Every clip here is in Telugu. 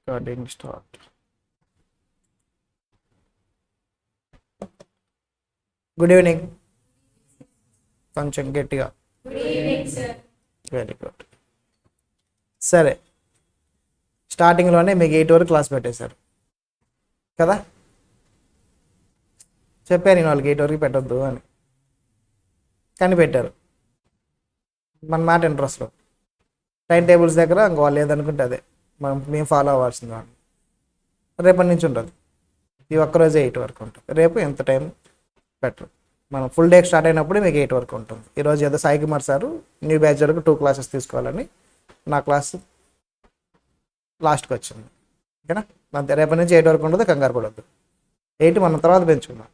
Recording start. Good evening. కొంచెం గట్టిగా. Very good. సరే, స్టార్టింగ్లోనే మీకు 8 వరకు క్లాస్ పెట్టేశారు కదా. చెప్పాను నేను వాళ్ళకి 8 వరకు పెట్టొద్దు అని, కానీ పెట్టారు. మన మాట ఇంట్రెస్ట్లో టైం టేబుల్స్ దగ్గర ఇంకో వాళ్ళు ఏదనుకుంటే అదే మేము ఫాలో అవ్వాల్సింది. వాళ్ళు రేపటి నుంచి ఉంటుంది. ఈ ఒక్కరోజే 8 వరకు ఉంటుంది. రేపు ఎంత టైం పెట్టరు. మనం ఫుల్ డే స్టార్ట్ అయినప్పుడు మీకు 8 వరకు ఉంటుంది. ఈరోజు ఏదో Sai Kumar sir new batch వరకు 2 క్లాసెస్ తీసుకోవాలని నా క్లాస్ లాస్ట్కి వచ్చింది. ఓకేనా? అంతే. రేపటి నుంచి 8 వరకు ఉంటుంది. కంగారు పడొద్దు. 8 మనం తర్వాత పెంచుకుందాం.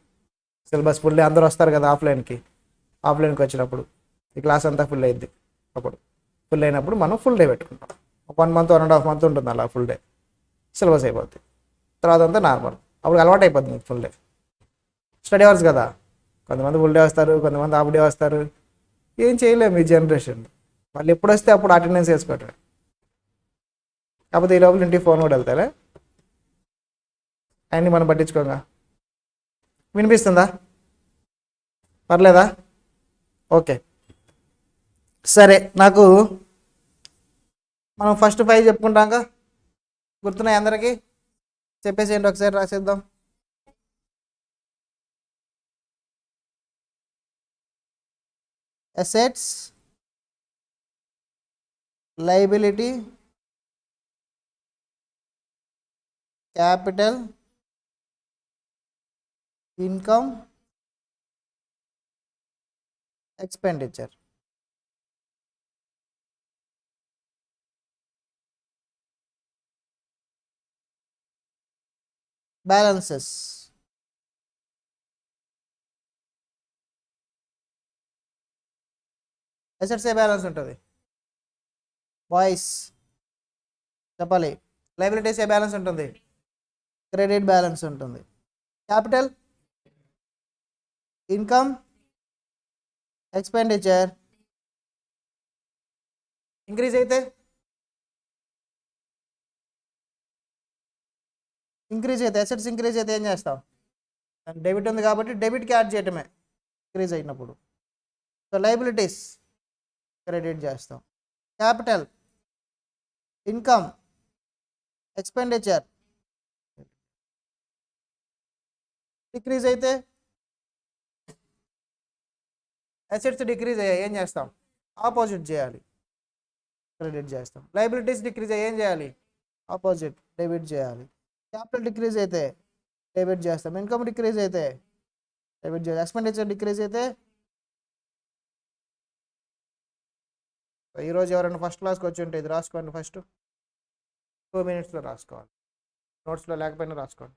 సిలబస్ ఫుల్ డే అందరూ వస్తారు కదా ఆఫ్లైన్కి వచ్చినప్పుడు ఈ క్లాస్ అంతా ఫుల్ అయింది. అప్పుడు ఫుల్ అయినప్పుడు మనం ఫుల్ డే పెట్టుకుంటాం. 1 మంత్ 1.5 మంత్ ఉంటుంది అలా ఫుల్ డే. సిలబస్ అయిపోద్ది. తర్వాత అంతా నార్మల్. అప్పుడు అలవాటు అయిపోద్ది మీకు ఫుల్ డే. స్టడీ అవర్స్ కదా, కొంతమంది ఫుల్ డే వస్తారు, కొంతమంది హాఫ్ డే వస్తారు. ఏం చేయలేము ఈ జనరేషన్. వాళ్ళు ఎప్పుడు వస్తే అప్పుడు అటెండెన్స్ వేసుకోవటం. కాకపోతే ఈ లోపల ఇంటికి ఫోన్ కూడా వెళ్తారా, అన్నీ మనం పట్టించుకోగా. వినిపిస్తుందా? పర్లేదా? ఓకే. సరే, నాకు మనం ఫస్ట్ 5 చెప్పుకుంటాంగా, గుర్తున్నాయి అందరికీ? చెప్పేసేయండి, ఒకసారి రాసేద్దాం. Assets, liability, capital, income, expenditure. Balances. Assets ఏ బ్యాలెన్స్ ఉంటుంది? వాయిస్ చెప్పాలి. లయబిలిటీస్ ఏ బ్యాలెన్స్ ఉంటుంది? క్రెడిట్ బ్యాలెన్స్ ఉంటుంది. Capital, income, expenditure. ఇంక్రీజ్ అయితే అసెట్స్ ఇంక్రీజ్ అయితే ఏం చేస్తాం? డెబిట్ ఉంది కాబట్టి డెబిట్కి యాడ్ చేయటమే ఇంక్రీజ్ అయినప్పుడు. సో లయబిలిటీస్ క్రెడిట్ చేస్తాం. Capital, income, expenditure. డిక్రీజ్ అయితే అసెట్స్ డిక్రీజ్ అయ్యాయి ఏం చేస్తాం? ఆపోజిట్ చేయాలి, క్రెడిట్ చేస్తాం. లయబిలిటీస్ డిక్రీజ్ అయ్యి ఏం చేయాలి? ఆపోజిట్, డెబిట్ చేయాలి. క్యాపిటల్ డిక్రీజ్ అయితే డెబిట్ చేస్తాం. ఇన్కమ్ డిక్రీజ్ అయితే డెబిట్ చేయాలి. ఎక్స్పెండిచర్ డిక్రీజ్ అయితే. ఈరోజు ఎవరైనా ఫస్ట్ క్లాస్కి వచ్చి ఉంటే ఇది రాసుకోండి. ఫస్ట్ 2 minutesలో రాసుకోవాలి. నోట్స్లో లేకపోయినా రాసుకోండి.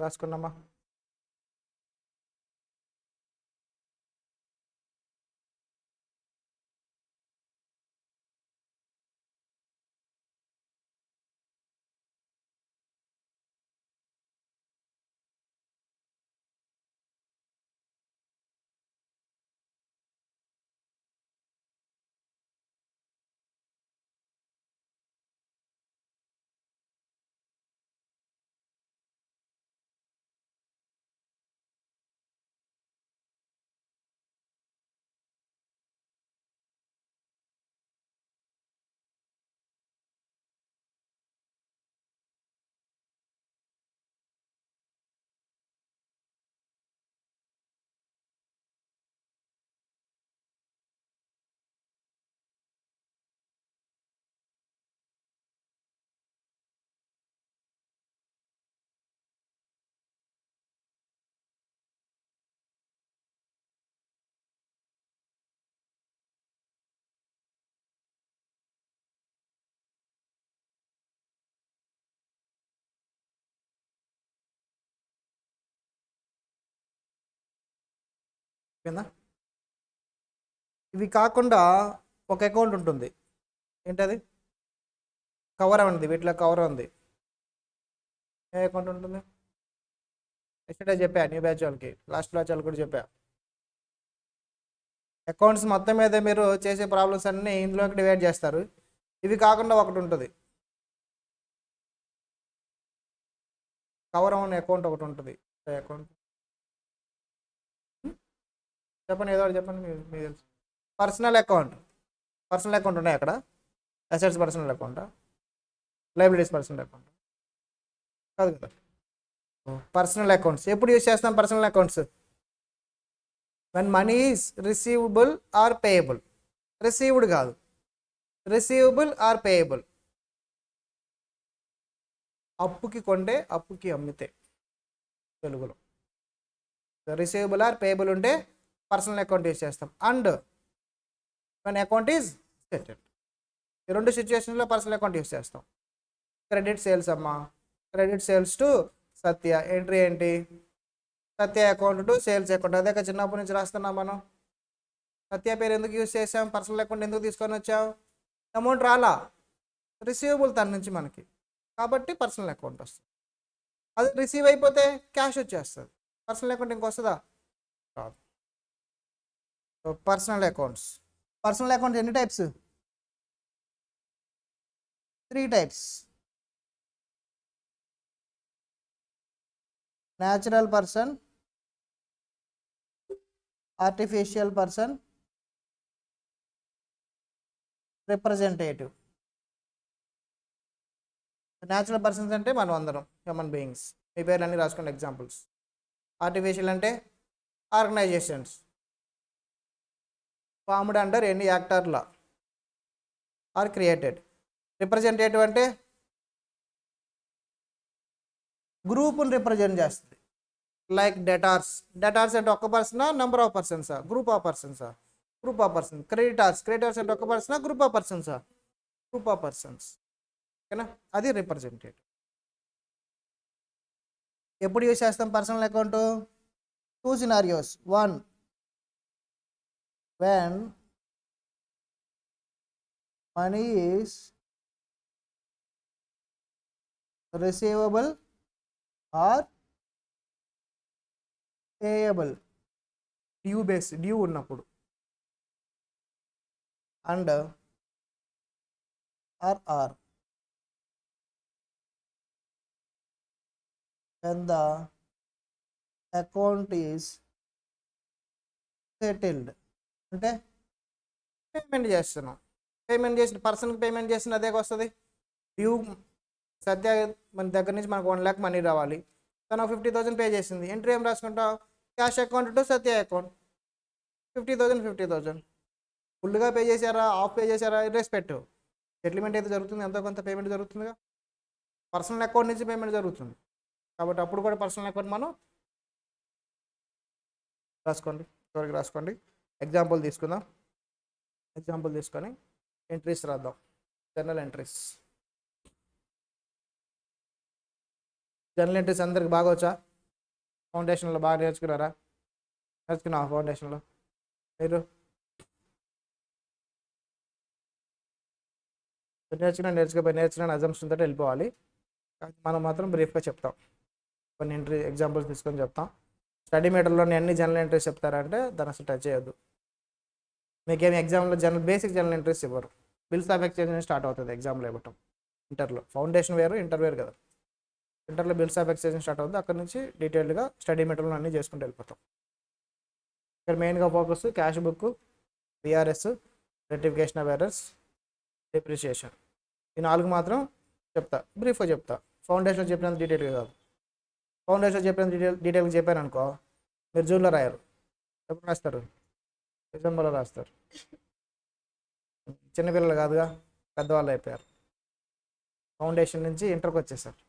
రాసుకున్నామా? ఓకేనా? ఇవి కాకుండా ఒక అకౌంట్ ఉంటుంది, ఏంటది? కవర్ ఉంది, వీటిలో కవర్ ఉంది. ఏ అకౌంట్ ఉంటుంది? ఎస్టర్డే చెప్పా న్యూ బ్యాచ్ వాళ్ళకి, లాస్ట్ బ్యాచ్ వాళ్ళు కూడా చెప్పా. అకౌంట్స్ మొత్తం మీద మీరు చేసే ప్రాబ్లమ్స్ అన్నీ ఇందులోకి డివైడ్ చేస్తారు. ఇవి కాకుండా ఒకటి ఉంటుంది, కవర్ అనే అకౌంట్ ఒకటి ఉంటుంది. అకౌంట్ చెప్పండి, ఏదో ఒకటి చెప్పండి, మీకు తెలుసు. Personal account. పర్సనల్ అకౌంట్ ఉన్నాయి అక్కడ. అసెట్స్ పర్సనల్ అకౌంటా, లైబిలిటీస్ పర్సనల్ అకౌంట్ కాదు కదా. పర్సనల్ అకౌంట్స్ ఎప్పుడు యూజ్ చేస్తాం? Personal accounts when money is receivable or payable. Received కాదు, రిసీవబుల్ ఆర్ పేయబుల్. అప్పుకి కొంటే, అప్పుకి అమ్మితే తెలుగులో. రిసీవబుల్ ఆర్ పేయబుల్ ఉంటే పర్సనల్ అకౌంట్ యూజ్ చేస్తాం. And when account is settled, ఈ రెండు సిచ్యువేషన్లో పర్సనల్ అకౌంట్ యూజ్ చేస్తాం. క్రెడిట్ సేల్స్ అమ్మా, credit sales to Satya. Entry ఏంటి? Satya account to sales account. అదే చిన్నప్పటి నుంచి రాస్తున్నాం మనం. సత్య పేరు ఎందుకు యూజ్ చేసాం? పర్సనల్ అకౌంట్ ఎందుకు తీసుకొని వచ్చాం? అమౌంట్ రాలా, రిసీవబుల్ తన నుంచి మనకి, కాబట్టి పర్సనల్ అకౌంట్ వస్తుంది. అది రిసీవ్ అయిపోతే క్యాష్ వచ్చేస్తుంది. పర్సనల్ అకౌంట్ ఇంకొస్తుందా? రాదు. So personal accounts. Personal accounts ఎన్ని types? 3 types. Natural person, artificial person, representative. Natural persons అంటే మనం అందరం హ్యూమన్ బీయింగ్స్. మీ పేర్లు అన్నీ రాసుకోండి ఎగ్జాంపుల్స్. ఆర్టిఫిషియల్ అంటే organisations formed under any act or law or created. Representative అంటే గ్రూప్ని రిప్రజెంట్ చేస్తుంది. Like debtors. డెటార్స్ అంటే ఒక పర్సనా, నెంబర్ ఆఫ్ పర్సన్సా, గ్రూప్ ఆఫ్ పర్సన్సా? Group of person. Creditors. Creditors అంటే ఒక పర్సనా, గ్రూప్ ఆఫ్ పర్సన్సా? Group of persons. ఓకేనా, అది రిప్రజెంటేటివ్. ఎప్పుడు యూజ్ చేస్తాం personal account? 2 scenarios. 1, when money is receivable or payable, due ఉన్నప్పుడు. And or when the account is settled. అంటే పేమెంట్ చేస్తున్నాం, పేమెంట్ చేసిన పర్సన్కి పేమెంట్ చేసిన అదే వస్తుంది. డ్యూ సత్య మన దగ్గర నుంచి మనకు 1 lakh మనీ రావాలి, తను 50,000 పే చేసింది. ఎంట్రీ ఏం రాసుకుంటావు? Cash account to Satya account. 50,000 ఫుల్గా పే చేశారా, ఆఫ్ పే చేశారా, ఇర్రెస్పెక్టివ్ సెటిల్మెంట్ అయితే జరుగుతుంది, ఎంతో కొంత పేమెంట్ జరుగుతుందిగా. పర్సనల్ అకౌంట్ నుంచి పేమెంట్ జరుగుతుంది కాబట్టి అప్పుడు కూడా పర్సనల్ అకౌంట్ మనం రాసుకోండి. చివరికి రాసుకోండి. ఎగ్జాంపుల్ తీసుకుందాం. ఎగ్జాంపుల్ తీసుకొని ఎంట్రీస్ రాద్దాం. Journal entries. జర్నల్ ఎంట్రీస్ అందరికి బాగా వచ్చా? ఫౌండేషన్లో బాగా నేర్చుకున్నారా? నేర్చుకున్నావా ఫౌండేషన్లో? మీరు నేర్చుకుని అజంప్షన్ తోటి వెళ్ళిపోవాలి. మనం మాత్రం బ్రీఫ్గా చెప్తాం, కొన్ని ఎంట్రీ ఎగ్జాంపుల్స్ తీసుకొని చెప్తాం. స్టడీ మెటీరియల్లోని అన్ని జర్నల్ ఎంట్రీస్ చెప్తారంటే దాన్ని అసలు టచ్ చేయొద్దు. మీకేమి ఎగ్జామ్లో బేసిక్ జర్నల్ ఎంట్రీస్ ఇవ్వరు. బిల్స్ ఆఫ్ ఎక్స్చేంజ్ నుంచి స్టార్ట్ అవుతుంది ఎగ్జామ్లో ఇవ్వటం. ఇంటర్లో ఫౌండేషన్ వేరు, ఇంటర్ వేరు కదా. ఇంటర్లో బిల్స్ ఆఫ్ ఎక్స్చేంజ్ స్టార్ట్ అవుతుంది, అక్కడ నుంచి డీటెయిల్డ్గా స్టడీ మెటీరియల్ అన్నీ చేసుకుంటూ వెళ్ళిపోతాం. ఇక్కడ మెయిన్గా focus cash book, VRS, rectification of errors, depreciation. ఈ 4 మాత్రం చెప్తా, బ్రీఫ్గా చెప్తా. ఫౌండేషన్ చెప్పినంత డీటెయిల్గా కాదు. ఫౌండేషన్ చెప్పినంత డీటెయిల్గా చెప్పాను అనుకో, మీరు జూన్లో రాయరు. ఎప్పుడు రాస్తారు? డిసెంబర్లో రాస్తారు. చిన్నపిల్లలు కాదుగా, పెద్దవాళ్ళు అయిపోయారు. ఫౌండేషన్ నుంచి ఇంటర్కి వచ్చేసారు.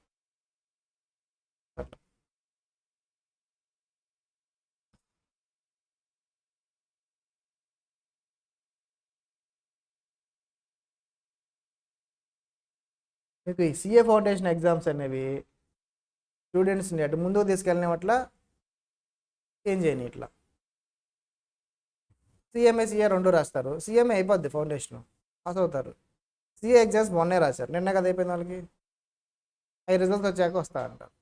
మీకు ఈ సిఏ ఫౌండేషన్ ఎగ్జామ్స్ అనేవి స్టూడెంట్స్ని అటు ముందుకు తీసుకెళ్ళిన అట్లా ఏం చేయని ఇట్లా సిఎంఏ సిఏ 2 రాస్తారు. సిఎంఏ అయిపోద్ది, ఫౌండేషన్ పాస్ అవుతారు. సిఏ ఎగ్జామ్స్ మొన్నే రాశారు, నిన్న కదా అయిపోయింది వాళ్ళకి. అవి రిజల్ట్స్ వచ్చాక వస్తా అంటారు.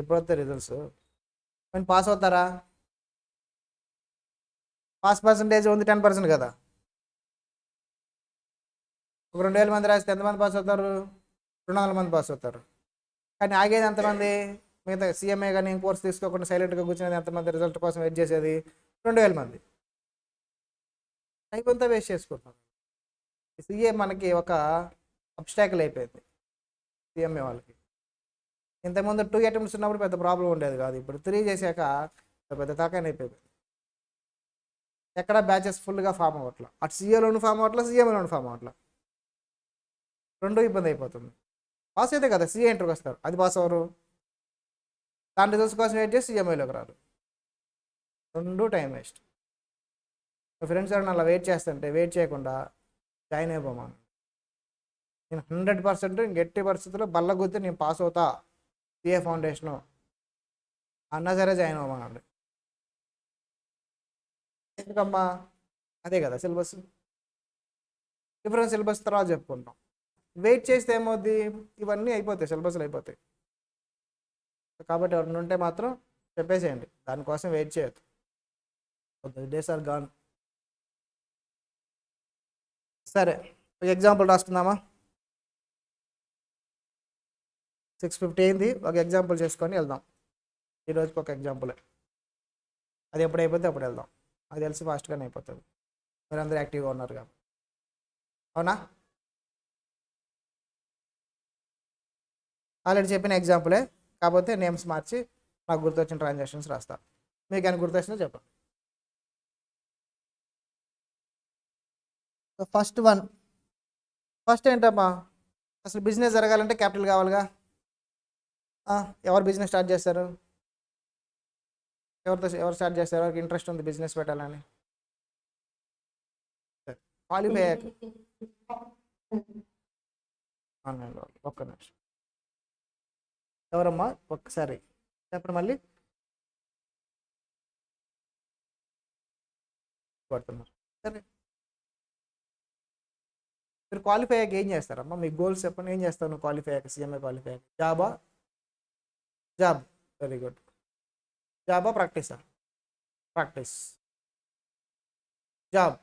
ఎప్పుడు వస్తాయి రిజల్ట్స్? కానీ పాస్ అవుతారా? పాస్ పర్సంటేజ్ ఉంది 10% కదా. ఒక 2000 మంది రాస్తే ఎంతమంది పాస్ అవుతారు? 200 మంది పాస్ అవుతారు. కానీ ఆగేది ఎంతమంది? మిగతా సీఎంఏ కానీ కోర్స్ తీసుకోకుండా సైలెంట్గా కూర్చునేది ఎంతమంది? రిజల్ట్ కోసం వెయిట్ చేసేది 2000 మంది. అయిపోతే వేస్ట్ చేసుకుంటున్నాం. సీఏ మనకి ఒక అబ్స్టాకిల్ అయిపోయింది సీఎంఏ వాళ్ళకి. ఇంతకుముందు 2 అటెంప్ట్స్ ఉన్నప్పుడు పెద్ద ప్రాబ్లం ఉండేది కాదు, ఇప్పుడు 3 చేశాక పెద్ద తాకాని అయిపోయింది. ఎక్కడ బ్యాచెస్ ఫుల్గా ఫామ్ అవ్వట్లా, అటు సీఏలోను ఫామ్ అవ్వట్లా, సీఎంఏలోను ఫామ్ అవ్వట్లా, రెండో ఇబ్బంది అయిపోతుంది. పాస్ అయితే కదా సీఏ ఇంటర్కి వస్తారు, అది పాస్ అవ్వరు. దాని రిజల్ట్స్ కోసం వెయిట్ చేసి సీఎంఐలోకి రారు, రెండు టైం వేస్ట్. మీ ఫ్రెండ్స్ ఎవరైనా అలా వెయిట్ చేస్తుంటే వెయిట్ చేయకుండా జాయిన్ అయిపోమాను. నేను 100% గట్టి పరిస్థితుల్లో బల్లగుద్ది నేను పాస్ అవుతా సిఏ ఫౌండేషను అన్నా సరే జాయిన్ అవ్వమనండి. ఎందుకమ్మా? అదే కదా సిలబస్. డిఫరెంట్ సిలబస్ తర్వాత చెప్పుకుంటాం. వెయిట్ చేస్తే ఏమవుద్ది, ఇవన్నీ అయిపోతాయి, సిలబస్లు అయిపోతాయి. కాబట్టి ఎవరిని ఉంటే మాత్రం చెప్పేసేయండి, దానికోసం వెయిట్ చేయొద్దు. Days are gone. సరే, ఒక ఎగ్జాంపుల్ రాసుకుందామా? 6:50 అయింది, ఒక ఎగ్జాంపుల్ చేసుకొని వెళ్దాం. ఈరోజుకి ఒక ఎగ్జాంపులే, అది ఎప్పుడు అయిపోతే అప్పుడు వెళ్దాం. అది తెలిసి ఫాస్ట్గానే అయిపోతుంది, మీరు అందరూ యాక్టివ్గా ఉన్నారు కాబట్టి. అవునా? ఆల్రెడీ చెప్పిన ఎగ్జాంపులే, కాకపోతే నేమ్స్ మార్చి నాకు గుర్తొచ్చిన ట్రాన్సాక్షన్స్ రాస్తా. మీకు అని గుర్తొచ్చినా చెప్పండి. First one. ఫస్ట్ ఏంటమ్మా, అసలు బిజినెస్ జరగాలంటే క్యాపిటల్ కావాలిగా. ఎవరు బిజినెస్ స్టార్ట్ చేస్తారు? ఎవరు స్టార్ట్ చేస్తారు? ఎవరికి ఇంట్రెస్ట్ ఉంది బిజినెస్ పెట్టాలని? క్వాలిఫై అయ్యాక ఆన్లైన్లో. ఒక్క నిమిషం, ఎవరమ్మా ఒక్కసారి చెప్పండి మళ్ళీ. పడుతున్నారు. సరే, మీరు క్వాలిఫై అయ్యాక ఏం చేస్తారమ్మా? మీ గోల్స్ చెప్పండి, ఏం చేస్తావు నువ్వు క్వాలిఫై అయ్యాక, సీఎంఏ క్వాలిఫై అయ్యాక? జాబా? Job, very good. జాబా ప్రాక్టీసా? ప్రాక్టీస్. జాబ్,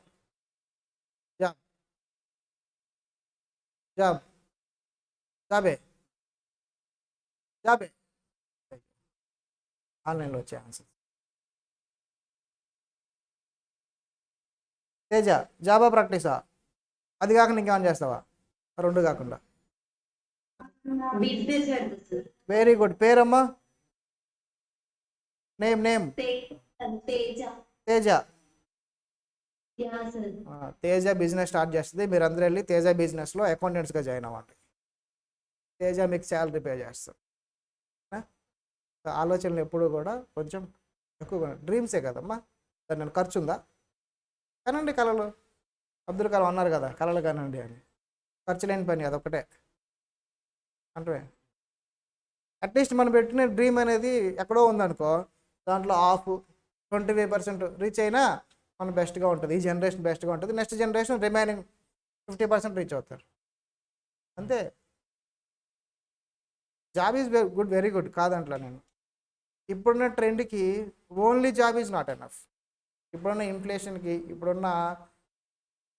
జాబ్, జాబ్, జాబే, జాబే. ఆన్లైన్లో వచ్చే ఆన్సర్. తేజ, జాబా ప్రాక్టీసా? అది కాకుండా ఇంకేమైనా చేస్తావా? రెండు కాకుండా. బిజినెస్ పెడతా సార్. Very good. పేరమ్మా? Name name? Teja. Teja. Yeah sir. Teja business start చేస్తుంది, మీరు అందరూ వెళ్ళి తేజ బిజినెస్లో అకౌంటెంట్స్గా జాయిన్ అవ్వండి. తేజ మీకు శాలరీ పే చేస్తారు. ఆలోచనలు ఎప్పుడు కూడా కొంచెం ఎక్కువగా, డ్రీమ్సే కదమ్మా, దాని నేను ఖర్చు ఉందా? కానండి కళలు. అబ్దుల్ కలాం అన్నారు కదా, కళలు కానండి అని. ఖర్చు లేని పని అదొక్కటే అంటే. అట్లీస్ట్ మనం పెట్టిన డ్రీమ్ అనేది ఎక్కడో ఉందనుకో, దాంట్లో 25% రీచ్ అయినా మన బెస్ట్గా ఉంటుంది, ఈ జనరేషన్ బెస్ట్గా ఉంటుంది, నెక్స్ట్ జనరేషన్ రిమైనింగ్ 50% రీచ్ అవుతారు, అంతే. Job is good, very good, కాదంట్లా నేను. ఇప్పుడున్న ట్రెండ్కి only job is not enough. ఇప్పుడున్న ఇన్ఫ్లేషన్కి, ఇప్పుడున్న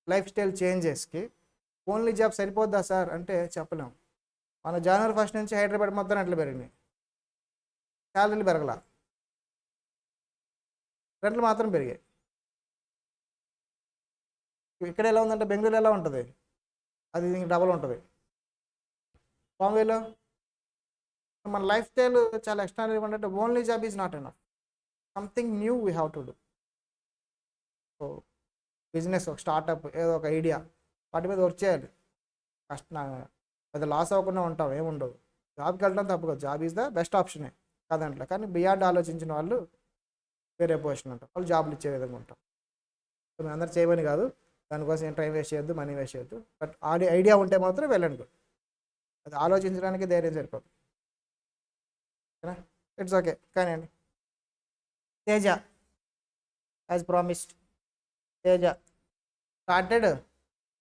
లైఫ్ స్టైల్ చేంజెస్కి ఓన్లీ జాబ్ సరిపోద్దా సార్ అంటే చెప్పలేము. మన జనవరి 1 నుంచి హైదరాబాద్ మొత్తం రెంట్లు పెరిగినాయి, శాలరీలు పెరగల, రెంట్లు మాత్రం పెరిగాయి. ఇక్కడ ఎలా ఉందంటే బెంగళూరు ఎలా ఉంటుంది, అది ఇంక డబల్ ఉంటుంది. బాంబేలో మన లైఫ్ స్టైల్ చాలా ఎక్స్ట్రానరీ అంటే only job is not enough, something knew we have to do. So business, ఒక స్టార్టప్, ఏదో ఒక ఐడియా, వాటి మీద వర్క్ చేయాలి. కష్టం, అది లాస్ అవ్వకుండా ఉంటాం, ఏముండవు. జాబ్కి వెళ్ళడం తప్పు కాదు, జాబ్ ఈజ్ ద బెస్ట్ ఆప్షనే కాదంట్లా. కానీ బియాండ్ ఆలోచించిన వాళ్ళు వేరే పొజిషన్ ఉంటాం, వాళ్ళు జాబ్లు ఇచ్చే విధంగా ఉంటాం. సో మేము అందరు చేయమని కాదు, దానికోసం ఏం టైం వేస్ట్ చేయొద్దు, మనీ వేస్ట్ చేయొద్దు. బట్ ఐడియా ఉంటే మాత్రం వెళ్ళండి, అది ఆలోచించడానికి ధైర్యం సరిపోదు. ఓకేనా? ఇట్స్ ఓకే, కానీ అండి. Teja, as promised, Teja started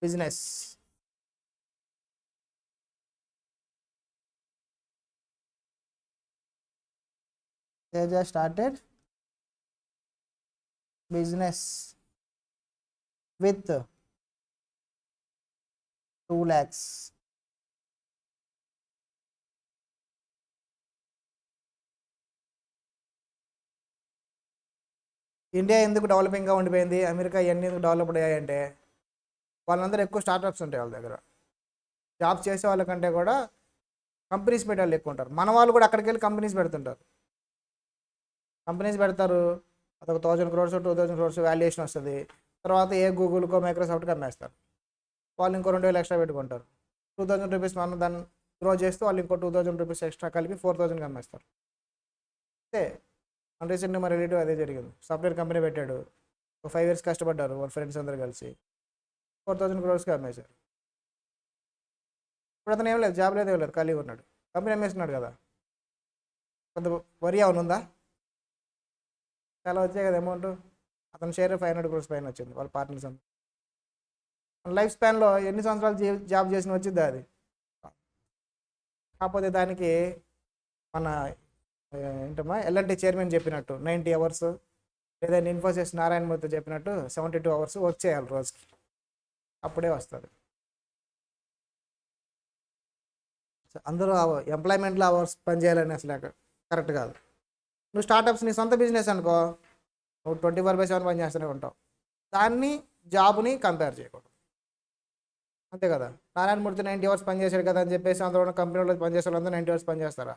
business Teja started business with 2 lakhs. India ఎందుకు డెవలపింగ్గా ఉండిపోయింది, అమెరికా ఇవన్నీ ఎందుకు డెవలప్డ్ అయ్యాయంటే వాళ్ళందరూ ఎక్కువ స్టార్టప్స్ ఉంటాయి వాళ్ళ దగ్గర. జాబ్స్ చేసే వాళ్ళకంటే కూడా కంపెనీస్ పెట్టే వాళ్ళు ఎక్కువ ఉంటారు. మన వాళ్ళు కూడా అక్కడికి వెళ్ళి కంపెనీస్ పెడుతుంటారు. కంపెనీస్ పెడతారు, అదొక 1000 crores 2000 crores వాల్యుయేషన్ వస్తుంది. తర్వాత ఏ గూగుల్కో మైక్రోసాఫ్ట్కి అమ్మేస్తారు. వాళ్ళు ఇంకో 2000 ఎక్స్ట్రా పెట్టుకుంటారు. 2000 రూపీస్ మనం దాన్ని గ్రో చేస్తూ వాళ్ళు ఇంకో 2000 రూపీస్ ఎక్స్ట్రా కలిపి 4000కి అమ్మేస్తారు. అంతే. మన రీసెంట్గా మా రిలేటివ్ అదే జరిగింది. సాఫ్ట్వేర్ కంపెనీ పెట్టాడు, ఒక 5 years కష్టపడ్డారు వాళ్ళ ఫ్రెండ్స్ అందరు కలిసి 4000 crores అమ్మేశారు. ఇప్పుడు అతను ఏం లేదు, జాబ్ లేదు, ఏం లేదు, ఖాళీగా ఉన్నాడు. కంపెనీ అమ్మేస్తున్నాడు కదా, కొంత వరి అవును ఉందా? చాలా వచ్చాయి కదా అమౌంట్. అతని షేర్ 500 crores పైన వచ్చింది వాళ్ళ పార్ట్నర్స్ అంతా. లైఫ్ స్పాన్లో ఎన్ని సంవత్సరాలు జాబ్ చేసిన వచ్చింది అది. కాకపోతే దానికి మన ఏంటమ్మా ఎల్ఎన్టీ చైర్మన్ చెప్పినట్టు 90 hours, లేదా ఇన్ఫోసిస్ నారాయణమూర్తి చెప్పినట్టు 72 hours వర్క్ చేయాలి రోజుకి, అప్పుడే వస్తుంది. అందరూ ఎంప్లాయ్మెంట్లో అవర్స్ పని చేయాలని అసలు కరెక్ట్ కాదు. నువ్వు స్టార్టప్స్ నీ సొంత బిజినెస్ అనుకో, నువ్వు 24/7 పని చేస్తూనే ఉంటావు. దాన్ని జాబ్ని కంపేర్ చేయకూడదు, అంతే కదా. నారాయణమూర్తి 90 hours పని చేశాడు కదా అని చెప్పేసి అందులో కంపెనీలో పనిచేసే వాళ్ళందరూ 90 hours పని చేస్తారా?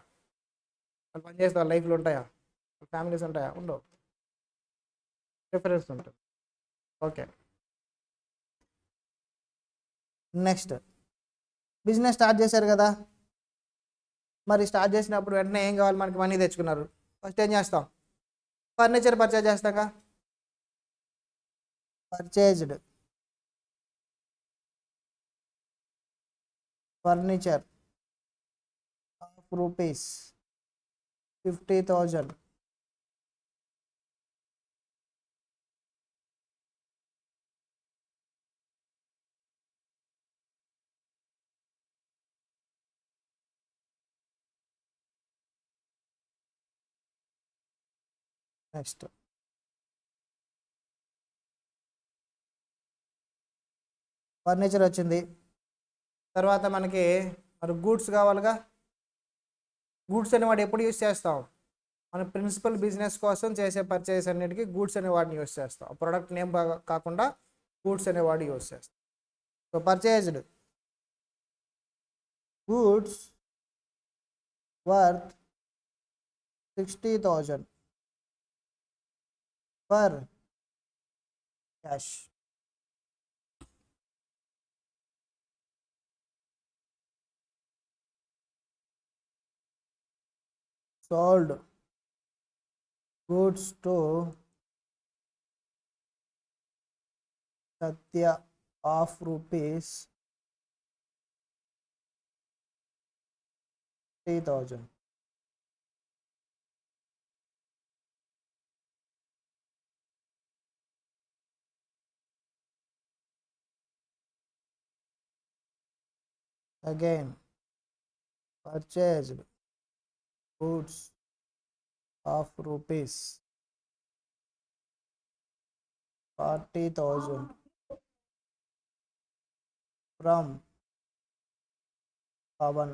వాళ్ళు పని చేస్తే వాళ్ళ లైఫ్లు ఉంటాయా, వాళ్ళ ఫ్యామిలీస్ ఉంటాయా? ఉండవు. డిఫరెన్స్ ఉంటుంది. ఓకే, నెక్స్ట్ బిజినెస్ స్టార్ట్ చేశారు కదా, మరి స్టార్ట్ చేసినప్పుడు వెంటనే ఏం కావాలి, మనకి మనీ తెచ్చుకున్నారు. ఫస్ట్ ఏం చేస్తాం? ఫర్నిచర్ పర్చేజ్ చేస్తాగా. Purchased furniture of rupees 50,000. Next furniture వచ్చింది, తర్వాత మనకి మరి గూడ్స్ కావాలిగా. గూడ్స్ అనే వాడు ఎప్పుడు యూస్ చేస్తాం? మన ప్రిన్సిపల్ బిజినెస్ కోసం చేసే పర్చేస్ అన్నిటికీ గూడ్స్ అనే వాడిని యూస్ చేస్తాం. ప్రోడక్ట్ నేమ్ కాకుండా గూడ్స్ అనే వాడు యూస్ చేస్తాం. So purchased goods worth 60,000 for cash. sold goods to Satya of rupees 3,000. Again purchased goods of rupees 40,000 from Pawan.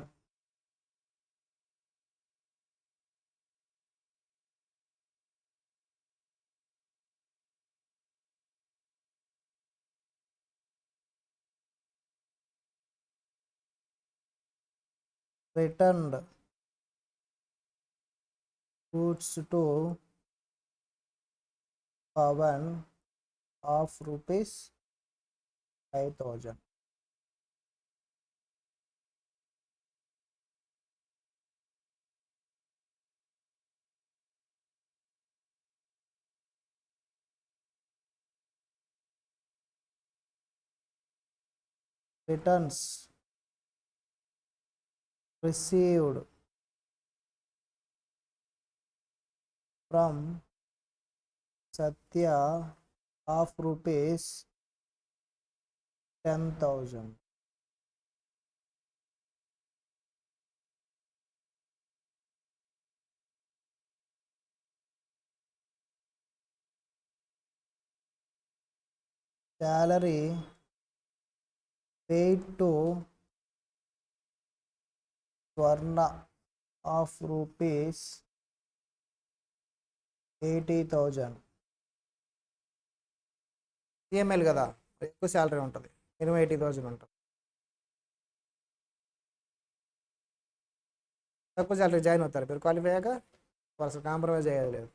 Returned goods to Pawan of rupees 5,000. Returns received from Satya of rupees 10,000. Salary paid to Swarna of rupees 80,000. ఈఎంఐలు కదా, ఎక్కువ శాలరీ ఉంటుంది, మినిమం 80,000 ఉంటుంది. తక్కువ శాలరీ జాయిన్ అవుతారు మీరు క్వాలిఫై అయ్యాక, అసలు కాంప్రమైజ్ అయ్యేది లేదు.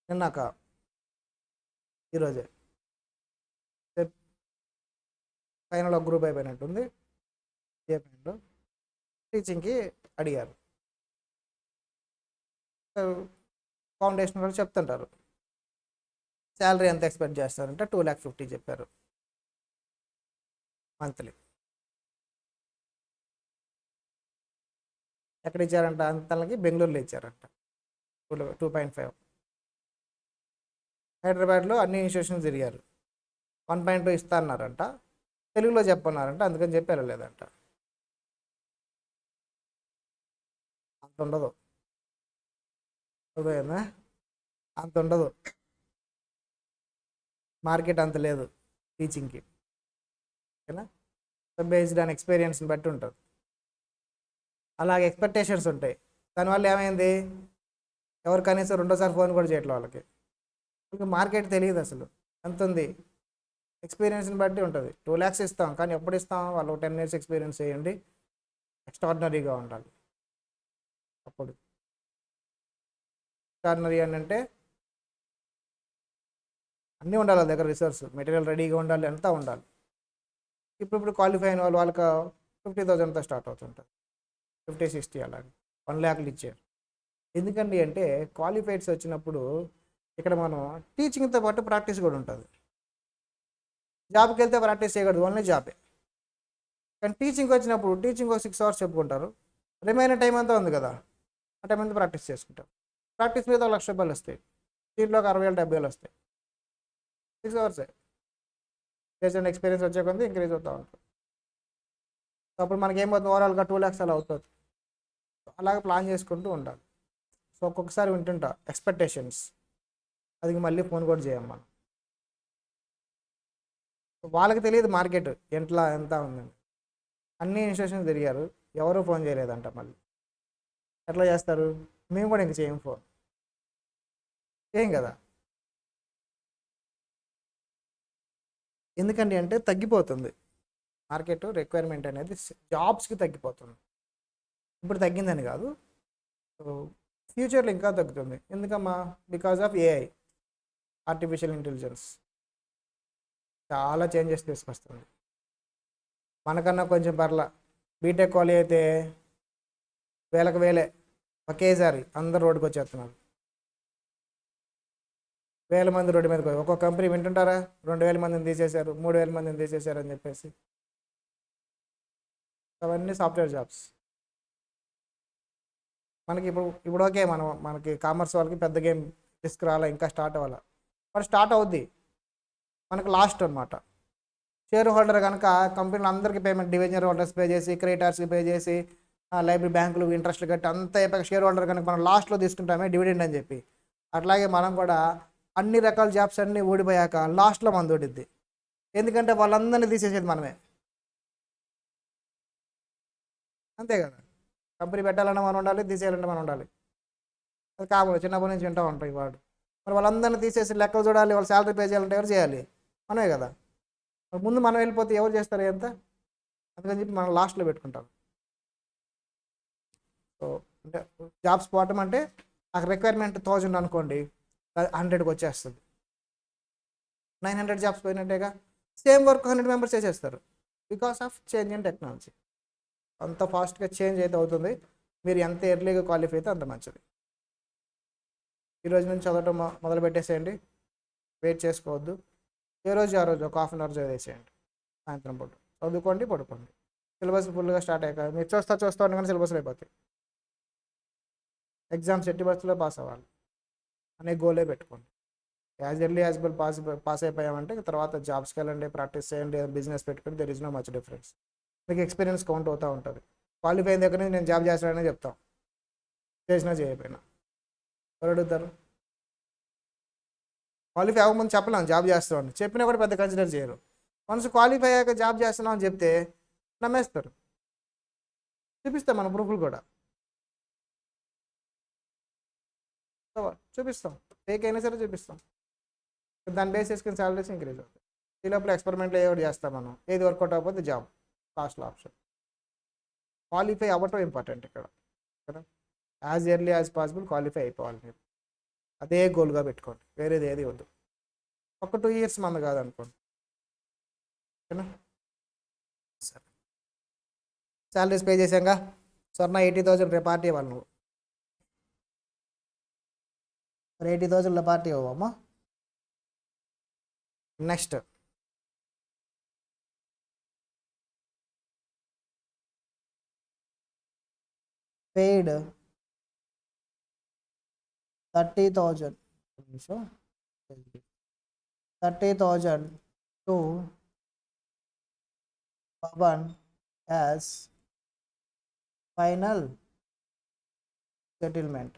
నిన్నాక ఈరోజే ఫైనల్ ఒక గ్రూప్ అయిపోయినట్టుంది, ఏపీలో టీచింగ్కి అడిగారు. ఫౌండేషన్ వాళ్ళు చెప్తుంటారు శాలరీ ఎంత ఎక్స్పెక్ట్ చేస్తారంటే 2,50,000 చెప్పారు మంత్లీ. ఎక్కడ ఇచ్చారంట అంతలకి? బెంగళూరులో ఇచ్చారంట 2.5. హైదరాబాద్లో అన్ని ఇన్స్టిట్యూషన్స్ తిరిగారు, 1.2 ఇస్తా అన్నారంట, తెలుగులో చెప్పన్నారంట, అందుకని చెప్పి వెళ్ళలేదంట. అంత ఉండదు, అర్థమైందా? అంత ఉండదు, మార్కెట్ అంత లేదు టీచింగ్కి, ఓకేనా? బేస్డ్ ఆన్ ఎక్స్పీరియన్స్ని బట్టి ఉంటుంది. అలాగే ఎక్స్పెక్టేషన్స్ ఉంటాయి, దానివల్ల ఏమైంది, ఎవరు కనీసం రెండోసారి ఫోన్ కూడా చేయట్లేదు వాళ్ళకి. మార్కెట్ తెలియదు అసలు ఎంత ఉంది, ఎక్స్పీరియన్స్ని బట్టి ఉంటుంది. 2 lakhs ఇస్తాం, కానీ ఎప్పుడు ఇస్తాం, వాళ్ళు 10 years ఎక్స్పీరియన్స్ చేయండి, ఎక్స్ట్రాడినరీగా ఉండాలి. అప్పుడు ఎక్స్ట్రాడినరీ అని అంటే అన్నీ ఉండాలి వాళ్ళ దగ్గర, రిసోర్స్ మెటీరియల్ రెడీగా ఉండాలి, అంతా ఉండాలి. ఇప్పుడు క్వాలిఫై అయిన వాళ్ళకి 50,000తో స్టార్ట్ అవుతుంటుంది, 50-60 అలాగే 1 lakh ఇచ్చారు. ఎందుకండి అంటే క్వాలిఫైడ్స్ వచ్చినప్పుడు ఇక్కడ మనం టీచింగ్తో పాటు ప్రాక్టీస్ కూడా ఉంటుంది. జాబ్కి వెళ్తే ప్రాక్టీస్ చేయకూడదు, ఓన్లీ జాబే. కానీ టీచింగ్కి వచ్చినప్పుడు టీచింగ్ ఒక 6 hours చెప్పుకుంటారు, రిమైనర్ టైం అంతా ఉంది కదా, ఆ టైం అంతా ప్రాక్టీస్ చేసుకుంటారు. ప్రాక్టీస్ మీద 1,00,000 రూపాయలు వస్తాయి, దీంట్లో ఒక 60,000-70,000 వస్తాయి. 6 hours చేసిన ఎక్స్పీరియన్స్ వచ్చే కొంది ఇంక్రీజ్ అవుతూ ఉంటుంది. అప్పుడు మనకి ఏమవుతుంది, ఓవరాల్గా 2 lakhs అలా అవుతుంది. అలాగే ప్లాన్ చేసుకుంటూ ఉండాలి. సో ఒక్కొక్కసారి వింటుంటా ఎక్స్పెక్టేషన్స్, అది మళ్ళీ ఫోన్ కూడా చేయం మనం. వాళ్ళకి తెలియదు మార్కెట్ ఎంత ఉందని. అన్ని ఇన్స్టిట్యూషన్స్ తిరిగారు, ఎవరూ ఫోన్ చేయలేదంట. మళ్ళీ ఎట్లా చేస్తారు, మేము కూడా ఇంక చేయం ఫోన్, ఏం కదా. ఎందుకండి అంటే తగ్గిపోతుంది మార్కెట్, రిక్వైర్మెంట్ అనేది జాబ్స్కి తగ్గిపోతుంది. ఇప్పుడు తగ్గిందని కాదు, ఫ్యూచర్లో ఇంకా తగ్గుతుంది. ఎందుకమ్మా, because of AI, artificial intelligence చాలా చేంజెస్ తీసుకొస్తుంది. మనకన్నా కొంచెం పర్లా, బీటెక్ కాలేజ్ అయితే వేలే ఒకేసారి అందరు రోడ్డుకి వచ్చేస్తున్నారు, 1,000 మంది రోడ్డు మీదకి. ఒక్కొక్క కంపెనీ వింటుంటారా, 2,000 మందిని తీసేశారు, 3,000 మందిని తీసేశారు అని చెప్పేసి. అవన్నీ సాఫ్ట్వేర్ జాబ్స్. మనకి ఇప్పుడు ఓకే, మనకి కామర్స్ వాళ్ళకి పెద్ద గేమ్ రిస్క్ రాలే, ఇంకా స్టార్ట్ అవ్వాలి. మరి స్టార్ట్ అవుద్ది, మనకు లాస్ట్ అనమాట. షేర్ హోల్డర్ కనుక కంపెనీలు అందరికీ పేమెంట్, డివిజనర్ హోల్డర్స్ పే చేసి, క్రెడిటార్స్కి పే చేసి, లైబ్రరీ బ్యాంకులు ఇంట్రెస్ట్లు కట్టి అంతా అయిపోయాక షేర్ హోల్డర్ కనుక మనం లాస్ట్లో తీసుకుంటామే డివిడెండ్ అని చెప్పి, అట్లాగే మనం కూడా అన్ని రకాల జాబ్స్ అన్నీ ఊడిపోయాక లాస్ట్లో మన దొడిద్ది. ఎందుకంటే వాళ్ళందరినీ తీసేసేది మనమే, అంతే కదా. కంపెనీ పెట్టాలన్నా మనం ఉండాలి, తీసేయాలంటే మనం ఉండాలి. అది కాబట్టి చిన్నప్పటి నుంచి వింటూ ఉంటాయి వాడు. మరి వాళ్ళందరినీ తీసేసి లెక్కలు చూడాలి, వాళ్ళు శాలరీ పే చేయాలంటే ఎవరు చేయాలి, మనమే కదా. ముందు మనం వెళ్ళిపోతే ఎవరు చేస్తారు ఎంత, అందుకని చెప్పి మనం లాస్ట్లో పెట్టుకుంటాం. సో అంటే జాబ్స్ పోవటం అంటే ఆ రిక్వైర్మెంట్ 1,000 అనుకోండి, 100కి వచ్చేస్తుంది. 900 జాబ్స్ పోయినట్టేగా. సేమ్ వర్క్ 100 మెంబర్స్ చేసేస్తారు, because of change in technology. అంత ఫాస్ట్గా చేంజ్ అయితే అవుతుంది. మీరు ఎంత ఎర్లీగా క్వాలిఫై అయితే అంత మంచిది. ఈరోజు నుంచి చదవటం మొదలు పెట్టేసేయండి, వెయిట్ చేసుకోవద్దు. ఏ రోజు ఆ రోజు ఒక 1/2 hour చదివేసేయండి, సాయంత్రం పూట చదువుకోండి, పడుకోండి. సిలబస్ ఫుల్గా స్టార్ట్ అయ్యాక మీరు చూస్తూ ఉండగానే సిలబస్లో అయిపోతాయి. ఎగ్జామ్స్ ఎట్టి బస్సులో పాస్ అవ్వాలి అనే గోలే పెట్టుకోండి. As early as well pass అయిపోయామంటే తర్వాత జాబ్స్కి వెళ్ళండి, ప్రాక్టీస్ చేయండి, బిజినెస్ పెట్టుకుని there is no much difference. మీకు ఎక్స్పీరియన్స్ కౌంట్ అవుతూ ఉంటుంది. క్వాలిఫై అయిన దగ్గర నుంచి నేను జాబ్ చేస్తానని చెప్తాం, చేసినా చేయకపోయినా ఎవరు అడుగుతారు. క్వాలిఫై అవ్వకముందు చెప్పలేము జాబ్ చేస్తామని, చెప్పినా కూడా పెద్ద కన్సిడర్ చేయరు. వన్స్ క్వాలిఫై అయ్యాక జాబ్ చేస్తున్నాం అని చెప్తే నమ్మేస్తారు. చూపిస్తాం మన ప్రూఫ్లు కూడా చూపిస్తాం, ఫేక్ అయినా సరే చూపిస్తాం. దాన్ని బేస్ చేసుకుని సాలరీస్ ఇంక్రీజ్ అవుతాయి. ఈ లోపల ఎక్స్పెరిమెంట్లు ఏదో చేస్తాం మనం, ఏది వర్కౌట్ అవ్వకపోతే జాబ్ లాస్ట్లో ఆప్షన్. క్వాలిఫై అవ్వటం ఇంపార్టెంట్ ఇక్కడ కదా. As early as possible qualify అయిపోవాలి మీరు, అదే గోల్గా పెట్టుకోండి, వేరేది ఏది వద్దు. ఒక 2 years మంద కాదనుకోండి, ఓకేనా. సరే, శాలరీస్ పే చేసాక స్వర్ణ 80,000 రేపు పార్టీ ఇవ్వాలి నువ్వు. 80,000 పార్టీ ఇవ్వమ్మా. Next paid 30,000 to Pawan as final settlement.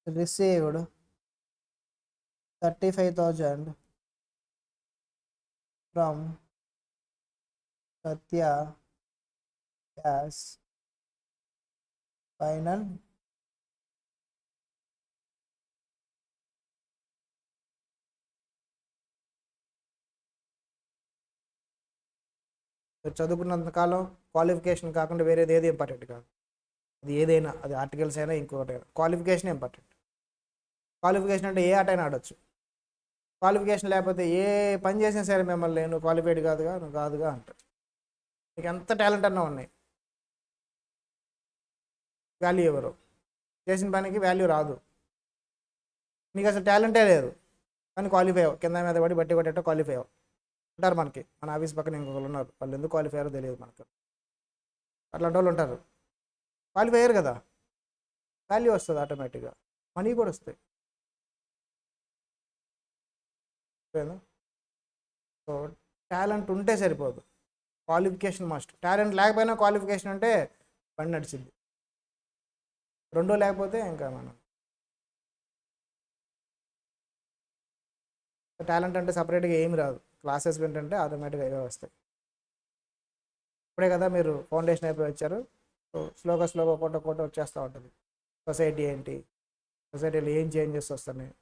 Received 35,000 from Satya as final చదువుకున్నంత కాలం క్వాలిఫికేషన్ కాకుండా వేరేది ఏది ఇంపార్టెంట్ కాదు. అది ఏదైనా, అది ఆర్టికల్స్ అయినా ఇంకొకటి అయినా, క్వాలిఫికేషన్ ఇంపార్టెంట్. క్వాలిఫికేషన్ అంటే ఏ ఆట అయినా ఆడొచ్చు. క్వాలిఫికేషన్ లేకపోతే ఏ పని చేసినా సరే మిమ్మల్ని నువ్వు క్వాలిఫైడ్ కాదుగా, నువ్వు కాదుగా అంటారు. నీకు ఎంత టాలెంట్ అన్నా ఉన్నాయి, వాల్యూ ఎవరు, చేసిన పనికి వాల్యూ రాదు. నీకు అసలు టాలెంటే లేదు కానీ క్వాలిఫై అవ్వవు, కింద మీద పడి బట్టి కొట్టేట క్వాలిఫై అవ్వవు ఉంటారు. మనకి మన ఆఫీస్ పక్కన ఇంకొకరు ఉన్నారు, వాళ్ళు ఎందుకు క్వాలిఫై అయ్యారో తెలియదు మనకు. అట్లాంటి వాళ్ళు ఉంటారు, క్వాలిఫై అయ్యారు కదా, వాల్యూ వస్తుంది ఆటోమేటిక్గా, మనీ కూడా వస్తాయి. సో టాలెంట్ ఉంటే సరిపోదు, క్వాలిఫికేషన్ మస్ట్. టాలెంట్ లేకపోయినా క్వాలిఫికేషన్ అంటే బండి నడిచింది, రెండో లేకపోతే ఇంకా మనం. టాలెంట్ అంటే సపరేట్గా ఏమి రాదు, క్లాసెస్ వింటుంటే ఆటోమేటిక్గా ఏవో వస్తాయి. ఇప్పుడే కదా మీరు ఫౌండేషన్ అయిపోయి వచ్చారు, సో స్లోగా ఒకటి వచ్చేస్తూ ఉంటుంది. సొసైటీ ఏంటి, సొసైటీలో ఏం చేంజెస్ వస్తున్నాయి,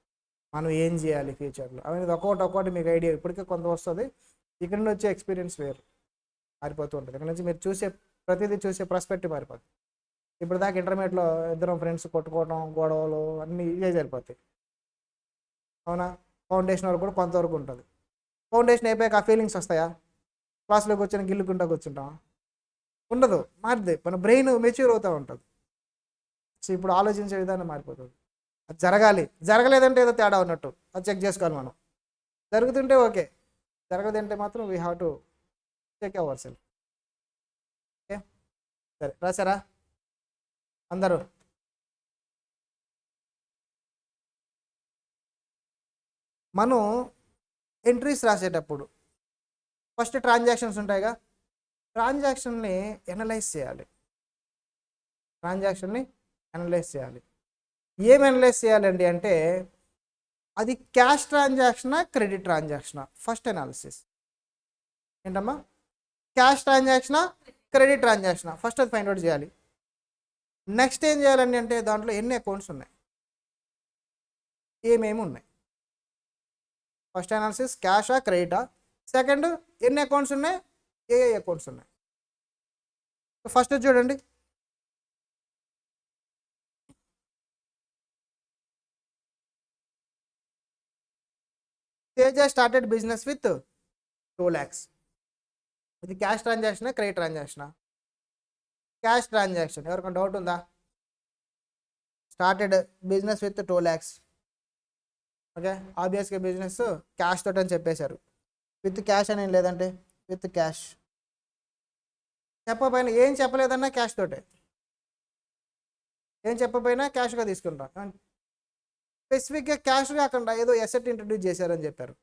మనం ఏం చేయాలి ఫ్యూచర్లో అనేది ఒక్కొక్కటి మీకు ఐడియా ఇప్పటికే కొంత వస్తుంది. ఇక్కడ నుంచి వచ్చే ఎక్స్పీరియన్స్ వేరు మారిపోతూ ఉంటుంది. ఇక్కడ నుంచి మీరు ప్రతిదీ చూసే పర్స్పెక్టివ్ మారిపోతుంది. ఇప్పుడు దాకా ఇంటర్మీడియట్లో ఇద్దరం ఫ్రెండ్స్ కొట్టుకోవడం, గొడవలు అన్నీ ఇవే సరిపోతాయి, అవునా. ఫౌండేషన్ వరకు కూడా కొంతవరకు ఉంటుంది. ఫౌండేషన్ అయిపోయాక ఆ ఫీలింగ్స్ వస్తాయా, క్లాస్లో కూర్చొని గిల్లుకుంటా కూర్చుంటాం, ఉండదు. మారితే మన బ్రెయిన్ మెచ్యూర్ అవుతూ ఉంటుంది. సో ఇప్పుడు ఆలోచించే విధానం మారిపోతుంది. అది జరగలేదంటే ఏదో తేడా ఉన్నట్టు, అది చెక్ చేసుకోవాలి మనం. జరుగుతుంటే ఓకే, జరగదంటే మాత్రం we have to check our self. Okay, సరే రాసారా అందరూ? మనం ఎంట్రీస్ రాసేటప్పుడు ఫస్ట్ ట్రాన్సాక్షన్స్ ఉంటాయిగా, ట్రాన్సాక్షన్ని ఎనలైజ్ చేయాలి. ఏం అనలైజ్ చేయాలండి అంటే, అది క్యాష్ ట్రాన్సాక్షనా క్రెడిట్ ట్రాన్సాక్షనా, ఫస్ట్ అనాలిసిస్. ఏంటమ్మా, క్యాష్ ట్రాన్సాక్షనా క్రెడిట్ ట్రాన్సాక్షనా, ఫస్ట్ అది ఫైండ్ అవుట్ చేయాలి. నెక్స్ట్ ఏం చేయాలండి అంటే, దాంట్లో ఎన్ని అకౌంట్స్ ఉన్నాయి, ఏమేమి ఉన్నాయి. ఫస్ట్ అనాలిసిస్ క్యాషా క్రెడిటా, సెకండ్ ఎన్ని అకౌంట్స్ ఉన్నాయి, ఏ అకౌంట్స్ ఉన్నాయి. ఫస్ట్ చూడండి, Teja started business with 2 lakhs. ఇది క్యాష్ ట్రాన్సాక్షనా క్రెడిట్ ట్రాన్సాక్షనా? Cash transaction. ఎవరికైనా డౌట్ ఉందా? Started business with 2 lakhs. Okay, ఆబ్వియస్గా బిజినెస్ క్యాష్ తోటి అని చెప్పేశారు. విత్ క్యాష్ అని ఏం లేదంటే విత్ క్యాష్. చెప్పకపోయినా, ఏం చెప్పలేదన్నా క్యాష్ తోటే, ఏం చెప్పకపోయినా క్యాష్గా తీసుకుంటాం. స్పెసిఫిక్గా క్యాష్ కాకుండా ఏదో ఎసెట్ ఇంట్రడ్యూస్ చేశారని చెప్పారు,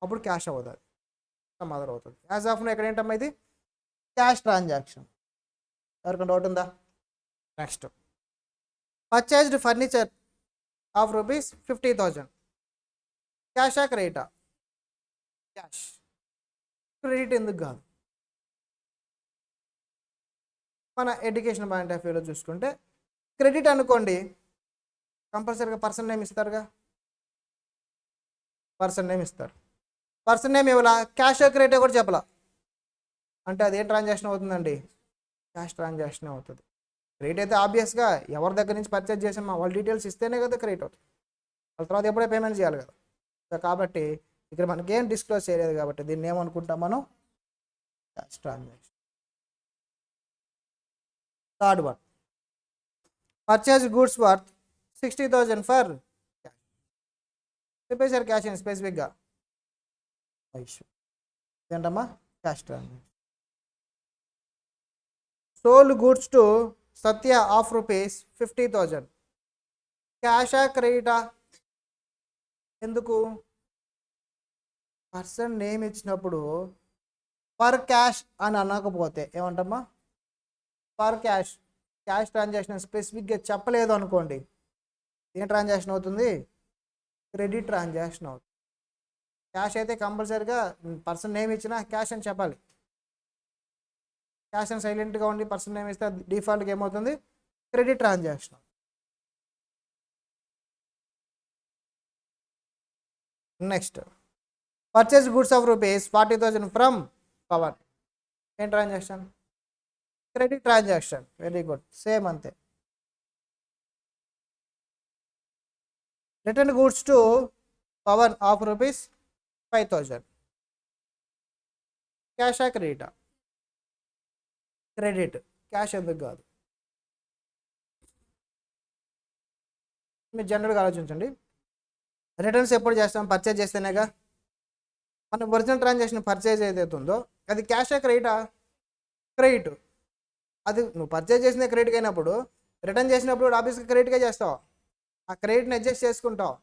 అప్పుడు క్యాష్ అవ్వదు, అది మదర్ అవుతుంది. యాజ్ ఆఫ్ ఇక్కడ ఏంటమ్మా ఇది క్యాష్ ట్రాన్సాక్షన్. ఎవరికైనా డౌట్ ఉందా? Next purchased furniture of rupees 50,000, క్యాషా క్రెడిటా? క్యాష్. క్రెడిట్ ఎందుకు కాదు? మన ఎడ్యుకేషన్ పాయింట్ ఆఫ్ వ్యూలో చూసుకుంటే క్రెడిట్ అనుకోండి, కంపల్సరీగా పర్సన్ నేమ్ ఇస్తారుగా, పర్సన్ నేమ్ ఇస్తారు. పర్సన్ నేమ్ ఇవ్వాల, క్యాష్ క్రెడిట్ కూడా చెప్పాల, అంటే అదేం ట్రాన్సాక్షన్ అవుతుందండి? క్యాష్ ట్రాన్సాక్షన్ అవుతుంది. క్రెడిట్ అయితే ఆబ్వియస్గా ఎవరి దగ్గర నుంచి పర్చేజ్ చేసామో వాళ్ళ డీటెయిల్స్ ఇస్తేనే కదా క్రెడిట్ అవుతుంది, వాళ్ళ తర్వాత ఎప్పుడే పేమెంట్ చేయాలి కదా. సో కాబట్టి ఇక్కడ మనకి ఏం డిస్క్లోజ్ చేయలేదు కాబట్టి దీన్ని ఏమనుకుంటాం మనం? Cash transaction. Third one, purchase goods worth 60,000 for cash. చెప్పేసారు క్యాష్ అని స్పెసిఫిక్గా, ఏంటమ్మా? Cash transaction. Sold goods to Satya of rupees 50,000, క్యాషా క్రెడిటా? ఎందుకు? పర్సన్ నేమ్ ఇచ్చినప్పుడు పర్ క్యాష్ అని అనకపోతే ఏమంటమ్మా? Per cash. క్యాష్ ట్రాన్సాక్షన్ స్పెసిఫిక్గా చెప్పలేదు అనుకోండి, ఏం ట్రాన్సాక్షన్ అవుతుంది? క్రెడిట్ ట్రాన్సాక్షన్ అవుతుంది. క్యాష్ అయితే కంపల్సరీగా పర్సన్ నేమ్ ఇచ్చినా క్యాష్ అని చెప్పాలి. క్యాష్ అని సైలెంట్గా ఉండి పర్సన్ నేమ్ ఇస్తే డిఫాల్ట్గా ఏమవుతుంది? Credit transaction. Next purchase goods of rupees 40,000 from Pawan, ఏం transaction? Credit transaction. Very good, same అంతే. Return goods to Pawan of rupees 5,000, క్యాషా క్రెడిటా? క్రెడిట్. క్యాష్ ఎందుకు కాదు? మీరు జనరల్గా ఆలోచించండి, రిటర్న్స్ ఎప్పుడు చేస్తాం? పర్చేజ్ చేస్తేనేగా. మన ఒరిజినల్ ట్రాన్సాక్షన్ పర్చేజ్ ఏదైతే ఉందో అది క్యాషా క్రెడిటా? క్రెడిట్. అది నువ్వు పర్చేజ్ చేసిన క్రెడిట్ అయినప్పుడు రిటర్న్ చేసినప్పుడు ఆఫీస్కి క్రెడిట్గా చేస్తావు, ఆ క్రెడిట్ని అడ్జస్ట్ చేసుకుంటావు.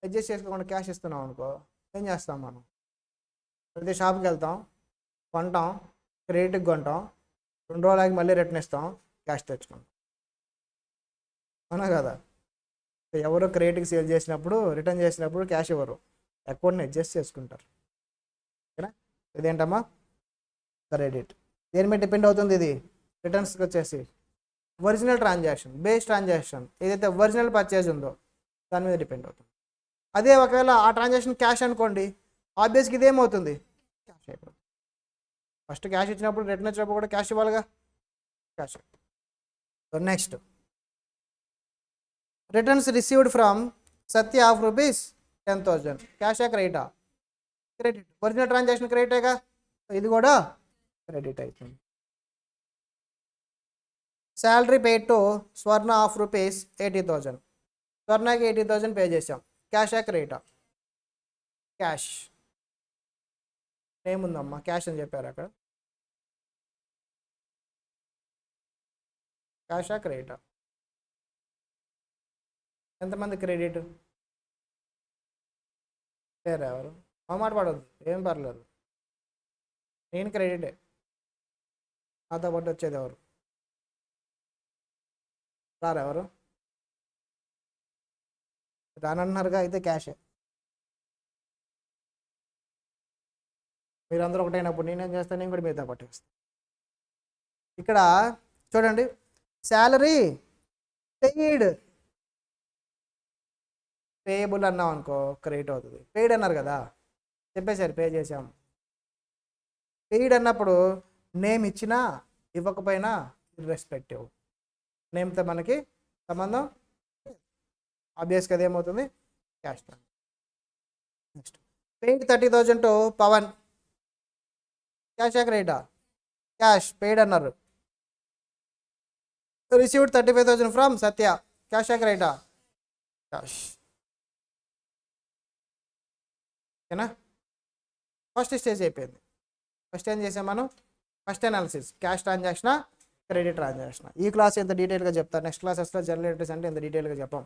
అడ్జస్ట్ చేసుకోకుండా క్యాష్ ఇస్తున్నావు అనుకో, ఏం చేస్తాం మనం? ప్రతి షాప్కి వెళ్తాం, కొంటాం, క్రెడిట్కి కొంటాం, 2 రోజులకి మళ్ళీ రిటర్న్ ఇస్తాం, క్యాష్ తెచ్చుకుంటాం, అవునా కదా? ఎవరో క్రెడిట్కి సేల్ చేసినప్పుడు రిటర్న్ చేసినప్పుడు క్యాష్ ఇవ్వరు, అకౌంట్ని అడ్జస్ట్ చేసుకుంటారు, ఓకేనా? ఇదేంటమ్మా? క్రెడిట్. దేని మీద డిపెండ్ అవుతుంది ఇది? రిటర్న్స్కి వచ్చేసి ఒరిజినల్ ట్రాన్సాక్షన్, బేస్ ట్రాన్సాక్షన్ ఏదైతే ఒరిజినల్ పర్చేజ్ ఉందో దాని మీద డిపెండ్ అవుతుంది. అదే ఒకవేళ ఆ ట్రాన్సాక్షన్ క్యాష్ అనుకోండి, ఆబ్వియస్గా ఇదేమవుతుంది? క్యాష్ అయిపోతుంది. ఫస్ట్ క్యాష్ ఇచ్చినప్పుడు రిటర్న్ వచ్చినప్పుడు కూడా క్యాష్ ఇవ్వాలిగా, cash. So next returns received from Satya of rupees 10,000, క్యాషా క్రెడిటా? క్రెడిట్. ఒరిజినల్ ట్రాన్సాక్షన్ క్రెడిటేగా, ఇది కూడా క్రెడిట్ అవుతుంది. Salary paid to Swarna of rupees 80,000, స్వర్ణకి 80,000 పే చేసాం, క్యాషా క్రెడిటా? క్యాష్. ఏముందమ్మా? క్యాష్ అని చెప్పారు అక్కడ, క్యాషా క్రెడిటా? ఎంతమంది క్రెడిట్? లేరు ఎవరు? మాట పడవద్దు, ఏం పర్లేదు, నేను క్రెడిటే. నాతో పాటు వచ్చేది ఎవరు? రారు ఎవరు? రానన్నారుగా, అయితే క్యాషే. మీరందరూ ఒకటైనప్పుడు నేనేం చేస్తాను? నేను కూడా మీతో పాటు వస్తాను. ఇక్కడ చూడండి, శాలరీ పెయిడ్, పేయబుల్ అన్నాం అనుకో క్రెడిట్ అవుతుంది. పెయిడ్ అన్నారు కదా, చెప్పేశారు పే చేసాం. పెయిడ్ అన్నప్పుడు నేమ్ ఇచ్చినా ఇవ్వకపోయినా ఇర్రెస్పెక్టివ్, నేమ్తో మనకి సంబంధం, ఆబ్వియస్గా అది ఏమవుతుంది? Cash. Next paid 30,000 to Pawan, క్యాషా క్రెడిటా? క్యాష్. పెయిడ్ అన్నారు. రిసీవ్డ్ 35,000 ఫ్రమ్ సత్య, క్యాషా క్రెడిటా? క్యాష్. ఓకేనా? ఫస్ట్ స్టేజ్ అయిపోయింది. ఫస్ట్ ఏం చేసాం మనం? First analysis, cash transaction, credit transaction. ఈ క్లాస్ ఎంత డీటెయిల్గా చెప్తారు, నెక్స్ట్ క్లాసెస్లో జనరల్ ఎంట్రీస్ అంటే ఎంత డీటెయిల్గా చెప్పాం.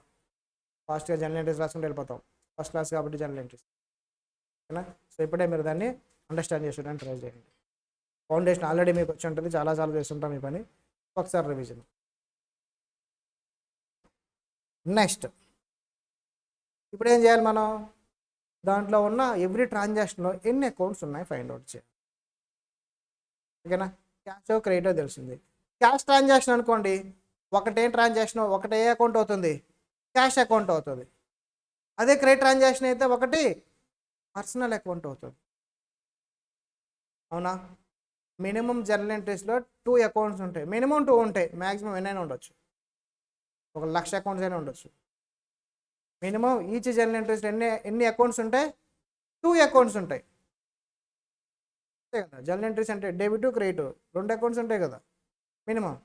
ఫాస్ట్గా జనరల్ ఎంట్రీస్ రాసుకుంటూ వెళ్ళిపోతాం. ఫస్ట్ క్లాస్ కాబట్టి జనరల్ ఎంట్రీస్, ఓకేనా. సో ఇప్పుడే మీరు దాన్ని అండర్స్టాండ్ చేసుకోవడానికి ట్రై చేయండి. ఫౌండేషన్ ఆల్రెడీ మీకు వచ్చి ఉంటుంది, చాలాసార్లు చేస్తుంటాం ఈ పని, ఒకసారి రివిజన్. నెక్స్ట్ ఇప్పుడు ఏం చేయాలి మనం, దాంట్లో ఉన్న ఎవ్రీ ట్రాన్సాక్షన్లో ఎన్ని అకౌంట్స్ ఉన్నాయి ఫైండ్ అవుట్ చేయాలి, ఓకేనా. క్యాష్ క్రెడిటో తెలిసింది. క్యాష్ ట్రాన్సాక్షన్ అనుకోండి, ఒకటేం ట్రాన్సాక్షన్, ఒకటే అకౌంట్ అవుతుంది, క్యాష్ అకౌంట్ అవుతుంది. అదే క్రెడిట్ ట్రాన్సాక్షన్ అయితే ఒకటి పర్సనల్ అకౌంట్ అవుతుంది, అవునా. మినిమం జర్నల్ ఎంట్రీస్లో 2 అకౌంట్స్ ఉంటాయి, మినిమం 2 ఉంటాయి, మ్యాక్సిమం ఎన్నైనా ఉండొచ్చు, 1,00,000 అకౌంట్స్ అయినా ఉండొచ్చు. మినిమం ఈచ్ జర్నల్ ఎంట్రీస్లో ఎన్ని అకౌంట్స్ ఉంటాయి, 2 అకౌంట్స్ ఉంటాయి, అంతే కదా. జర్నల్ ఎంట్రీస్ అంటే డెబిట్ క్రెడిట్ 2 అకౌంట్స్ ఉంటాయి కదా మినిమం.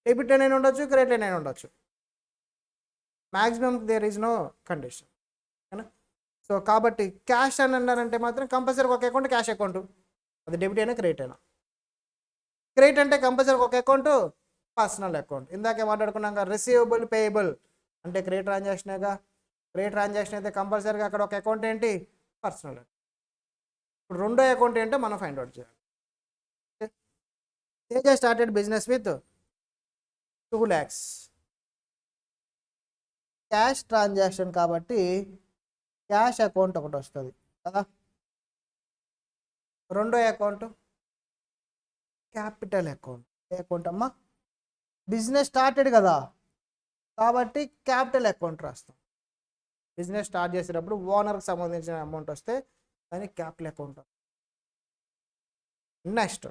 డెబిట్ అయినా ఉండొచ్చు, క్రెడిట్ అయినా ఉండొచ్చు, maximum there is no condition, ఓకేనా. సో కాబట్టి క్యాష్ అని అన్నారంటే మాత్రం కంపల్సరీ ఒక అకౌంట్ క్యాష్ అకౌంట్, అది డెబిట్ అయినా క్రెడిట్ అయినా. క్రెడిట్ అంటే కంపల్సరీ ఒక అకౌంట్ పర్సనల్ అకౌంట్. ఇందాకే మాట్లాడుకున్నాక రిసీవబుల్ పేయబుల్ అంటే క్రెడిట్ ట్రాన్సాక్షనేగా. క్రెడిట్ ట్రాన్సాక్షన్ అయితే కంపల్సరీగా అక్కడ ఒక అకౌంట్ ఏంటి, పర్సనల్. ఇప్పుడు రెండో అకౌంట్ ఏంటో మనం ఫైండ్ అవుట్ చేయాలి. Teja started business with 2 lakhs cash transaction కాబట్టి క్యాష్ అకౌంట్ ఒకటి వస్తుంది కదా. రెండో అకౌంట్ క్యాపిటల్ అకౌంట్. ఏ అకౌంట్ అమ్మా, బిజినెస్ స్టార్టెడ్ కదా కాబట్టి క్యాపిటల్ అకౌంట్ రాస్తాం. బిజినెస్ స్టార్ట్ చేసేటప్పుడు ఓనర్కి సంబంధించిన అమౌంట్ వస్తే దాన్ని capital account. Next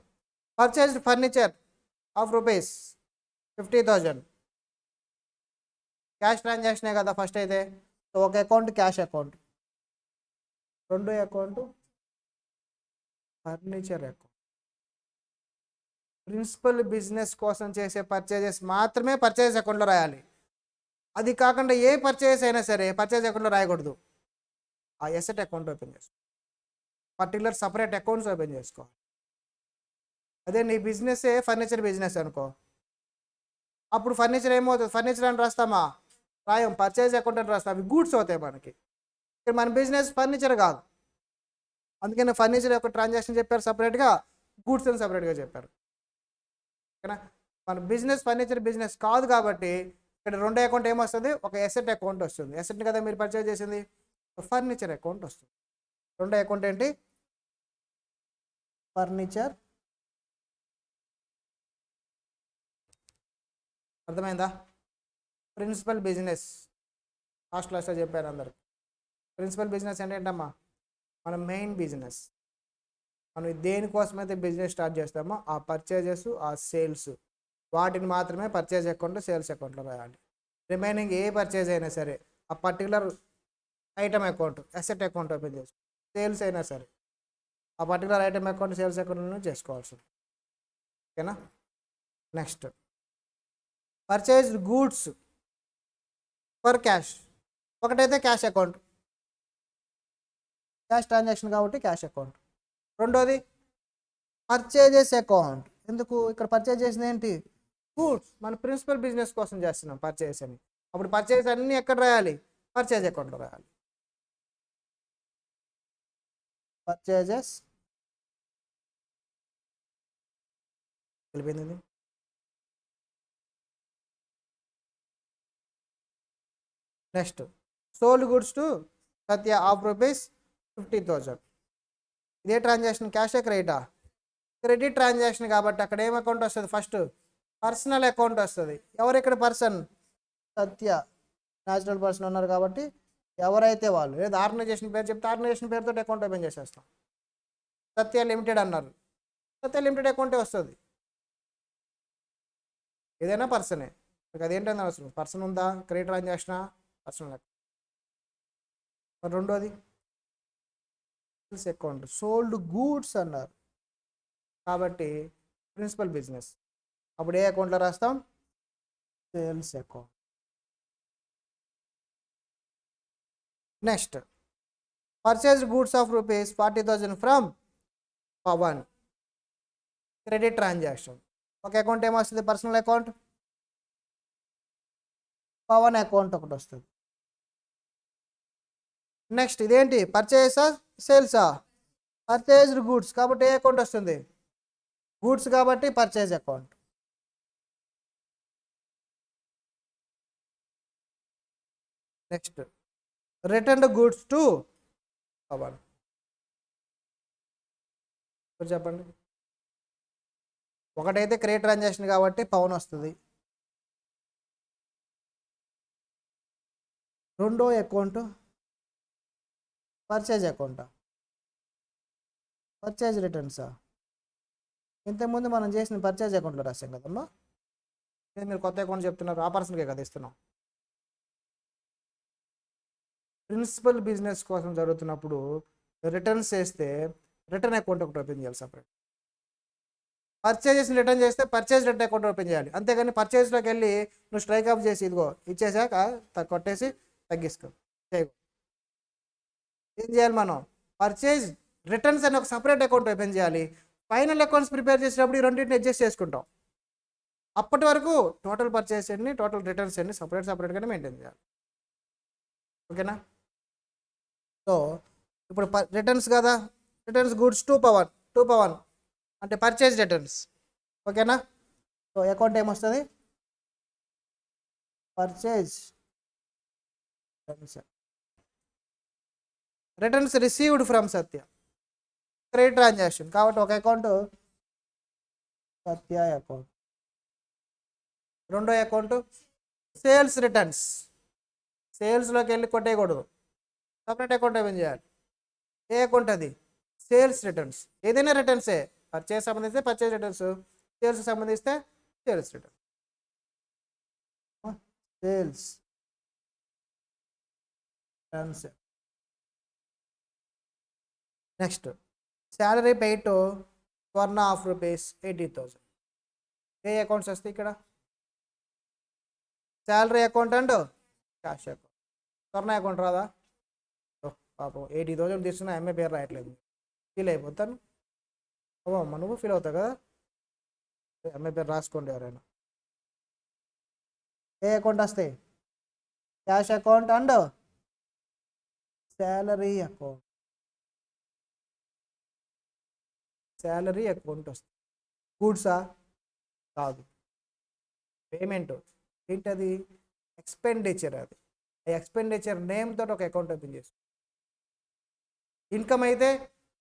purchased furniture of ₹50,000 cash ట్రాన్సాక్షనే కదా ఫస్ట్ అయితే. సో ఒక అకౌంట్ క్యాష్ అకౌంట్, రెండో account furniture account. Principal business కోసం చేసే పర్చేజెస్ మాత్రమే పర్చేజ్ అకౌంట్లో రాయాలి. అది కాకుండా ఏ పర్చేజ్ అయినా సరే పర్చేజ్ అకౌంట్లో రాయకూడదు. ఆ ఎసెట్ అకౌంట్ ఓపెన్ చేసుకో, పర్టికులర్ సపరేట్ అకౌంట్స్ ఓపెన్ చేసుకో. అదే నీ బిజినెస్ ఫర్నిచర్ బిజినెస్ అనుకో, అప్పుడు ఫర్నిచర్ ఏమవుతుంది, ఫర్నిచర్ అని రాస్తామా, రాయం, పర్చేజ్ అకౌంట్ అని రాస్తాం, అవి గూడ్స్ అవుతాయి మనకి. ఇక్కడ మన బిజినెస్ ఫర్నిచర్ కాదు, అందుకని ఫర్నిచర్ యొక్క ట్రాన్సాక్షన్ చెప్పారు సపరేట్గా, గూడ్స్ అని సపరేట్గా చెప్పారు, ఓకేనా. మన బిజినెస్ ఫర్నిచర్ బిజినెస్ కాదు కాబట్టి ఇక్కడ రెండో అకౌంట్ ఏమొస్తుంది, ఒక ఎసెట్ అకౌంట్ వస్తుంది. ఎసెట్ని కదా మీరు పర్చేజ్ చేసింది, ఫర్నిచర్ అకౌంట్ వస్తుంది. రెండో అకౌంట్ ఏంటి, ఫర్నిచర్. అర్థమైందా. ప్రిన్సిపల్ బిజినెస్ ఫస్ట్ క్లాస్లో చెప్పారు అందరు. ప్రిన్సిపల్ బిజినెస్ అంటే ఏంటమ్మా, మన మెయిన్ బిజినెస్, మనం దేనికోసమైతే బిజినెస్ స్టార్ట్ చేస్తామో ఆ పర్చేజెస్, ఆ సేల్స్, వాటిని మాత్రమే పర్చేజ్ అకౌంట్, సేల్స్ అకౌంట్లో రాయాలి. రిమైనింగ్ ఏ పర్చేజ్ అయినా సరే ఆ particular item account, asset account open చేసుకో. సేల్స్ అయినా సరే ఆ పర్టికులర్ ఐటమ్ అకౌంట్, సేల్స్ అకౌంట్ను చేసుకోవాల్సి, ఓకేనా. Next purchased goods for cash, ఒకటైతే క్యాష్ అకౌంట్, క్యాష్ ట్రాన్సాక్షన్ కాబట్టి క్యాష్ అకౌంట్. రెండోది పర్చేజెస్ అకౌంట్. ఎందుకు ఇక్కడ పర్చేజ్ చేసింది ఏంటి, గూడ్స్, మన ప్రిన్సిపల్ బిజినెస్ కోసం చేస్తున్నాం పర్చేజ్ అని, అప్పుడు పర్చేజ్ అన్నీ ఎక్కడ రాయాలి, పర్చేజ్ అకౌంట్లో రాయాలి. పర్చేజెస్ తెలిపింది. Next sold goods to Satya of ₹50,000. ఇదే ట్రాన్సాక్షన్ క్యాషే క్రెడిటా, క్రెడిట్ ట్రాన్సాక్షన్ కాబట్టి అక్కడ ఏం అకౌంట్ వస్తుంది, ఫస్ట్ పర్సనల్ అకౌంట్ వస్తుంది. ఎవరు ఇక్కడ పర్సన్, సత్య, న్యాచురల్ పర్సన్ ఉన్నారు కాబట్టి ఎవరైతే వాళ్ళు, లేదా ఆర్గనైజేషన్ పేరు చెప్తే ఆర్గనైజేషన్ పేరుతో అకౌంట్ ఓపెన్ చేసేస్తాం. సత్య లిమిటెడ్ అన్నారు, సత్య లిమిటెడ్ అకౌంటే వస్తుంది. ఏదైనా పర్సనే, మీకు అదేంటని అవసరం, పర్సన్ ఉందా, క్రెడిట్ ట్రాన్సాక్షనా, పర్సనల్ అకౌంట్. రెండోది సేల్స్ అకౌంట్, సోల్డ్ గూడ్స్ అన్నారు కాబట్టి ప్రిన్సిపల్ బిజినెస్, అప్పుడు ఏ అకౌంట్లో రాస్తాం, sales account. Next purchased goods of ₹40,000 from Pavan, credit transaction. ఒక అకౌంట్ ఏమొస్తుంది, పర్సనల్ అకౌంట్, పవన్ అకౌంట్ ఒకటి వస్తుంది. నెక్స్ట్ ఇదేంటి, పర్చేసా సేల్సా? పర్చేజ్డ్ గూడ్స్ కాబట్టి ఏ అకౌంట్ వస్తుంది? గూడ్స్ కాబట్టి purchase account. Next return goods to Pavan. చెప్పండి. ఒకటైతే క్రెడిట్ ట్రాన్సాక్షన్ కాబట్టి పవన్ వస్తుంది. రెండో అకౌంట్ పర్చేజ్ అకౌంటా? పర్చేజ్ రిటర్న్సా? ఇంతకుముందు మనం చేసిన పర్చేజ్ అకౌంట్లో రాసాం కదమ్మా. మీరు కొత్త అకౌంట్ చెప్తున్నారు, ఆ పర్సన్కే కదా ఇస్తున్నాం. ప్రిన్సిపల్ బిజినెస్ కోసం జరుగుతున్నప్పుడు రిటర్న్స్ చేస్తే రిటర్న్ అకౌంట్ ఒకటి ఓపెన్ చేయాలి సపరేట్. పర్చేజెస్ రిటర్న్ చేస్తే పర్చేజ్ రిటర్న్ అకౌంట్ ఓపెన్ చేయాలి. అంతేగాని పర్చేజ్లోకి వెళ్ళి నువ్వు స్ట్రైక్ ఆఫ్ చేసి ఇదిగో ఇచ్చేసాక కొట్టేసి తగ్గిసుకో చేయకు. ఏం చేయాలి మనం? పర్చేజ్ రిటర్న్స్ అని ఒక సపరేట్ అకౌంట్ ఓపెన్ చేయాలి. ఫైనల్ అకౌంట్స్ ప్రిపేర్ చేసేటప్పుడు ఈ రెండింటిని అడ్జస్ట్ చేసుకుంటాం. అప్పటి వరకు టోటల్ పర్చేస్ ఎన్ని, టోటల్ రిటర్న్స్ ఎన్ని సపరేట్గానే మెయింటైన్ చేయాలి. ఓకేనా? సో ఇప్పుడు రిటర్న్స్ కదా, రిటర్న్స్ గూడ్స్ టు పవన్ అంటే పర్చేజ్ రిటర్న్స్. ఓకేనా? సో అకౌంట్ ఏమొస్తుంది? Purchase returns received from Satya, credit transaction కాబట్టి ఒక అకౌంట్ సత్య అకౌంట్. రెండో అకౌంట్ సేల్స్ రిటర్న్స్. సేల్స్లోకి వెళ్ళి కొట్టేయకూడదు, సపరేట్ అకౌంట్ ఓపెన్ చేయాలి. ఏ అకౌంట్ అది? Sales returns. ఏదైనా రిటర్న్సే, పర్చేజ్ సంబంధిస్తే పర్చేజ్ రిటర్న్స్, సేల్స్ సంబంధిస్తే sales returns. Sales returns. Next salary paid to Swarna of rupees 80,000. ఏ అకౌంట్స్ వస్తాయి ఇక్కడ? Salary account and cash account. Swarna account రాదా? పాపం 80,000 తీసుకున్న ఎంఏ పేరు రాయట్లేదు, ఫీల్ అయిపోతాను. ఓ అమ్మ నువ్వు ఫీల్ అవుతావు కదా, ఎంఏ పేరు రాసుకోండి ఎవరైనా. ఏ అకౌంట్ వస్తాయి? Cash account and salary account. Salary account వస్తుంది. గూడ్సా? కాదు, పేమెంట్. ఏంటది? ఎక్స్పెండిచర్. అది ఎక్స్పెండిచర్ నేమ్ తోటి ఒక అకౌంట్ ఓపెన్ చేసు. ఇన్కమ్ అయితే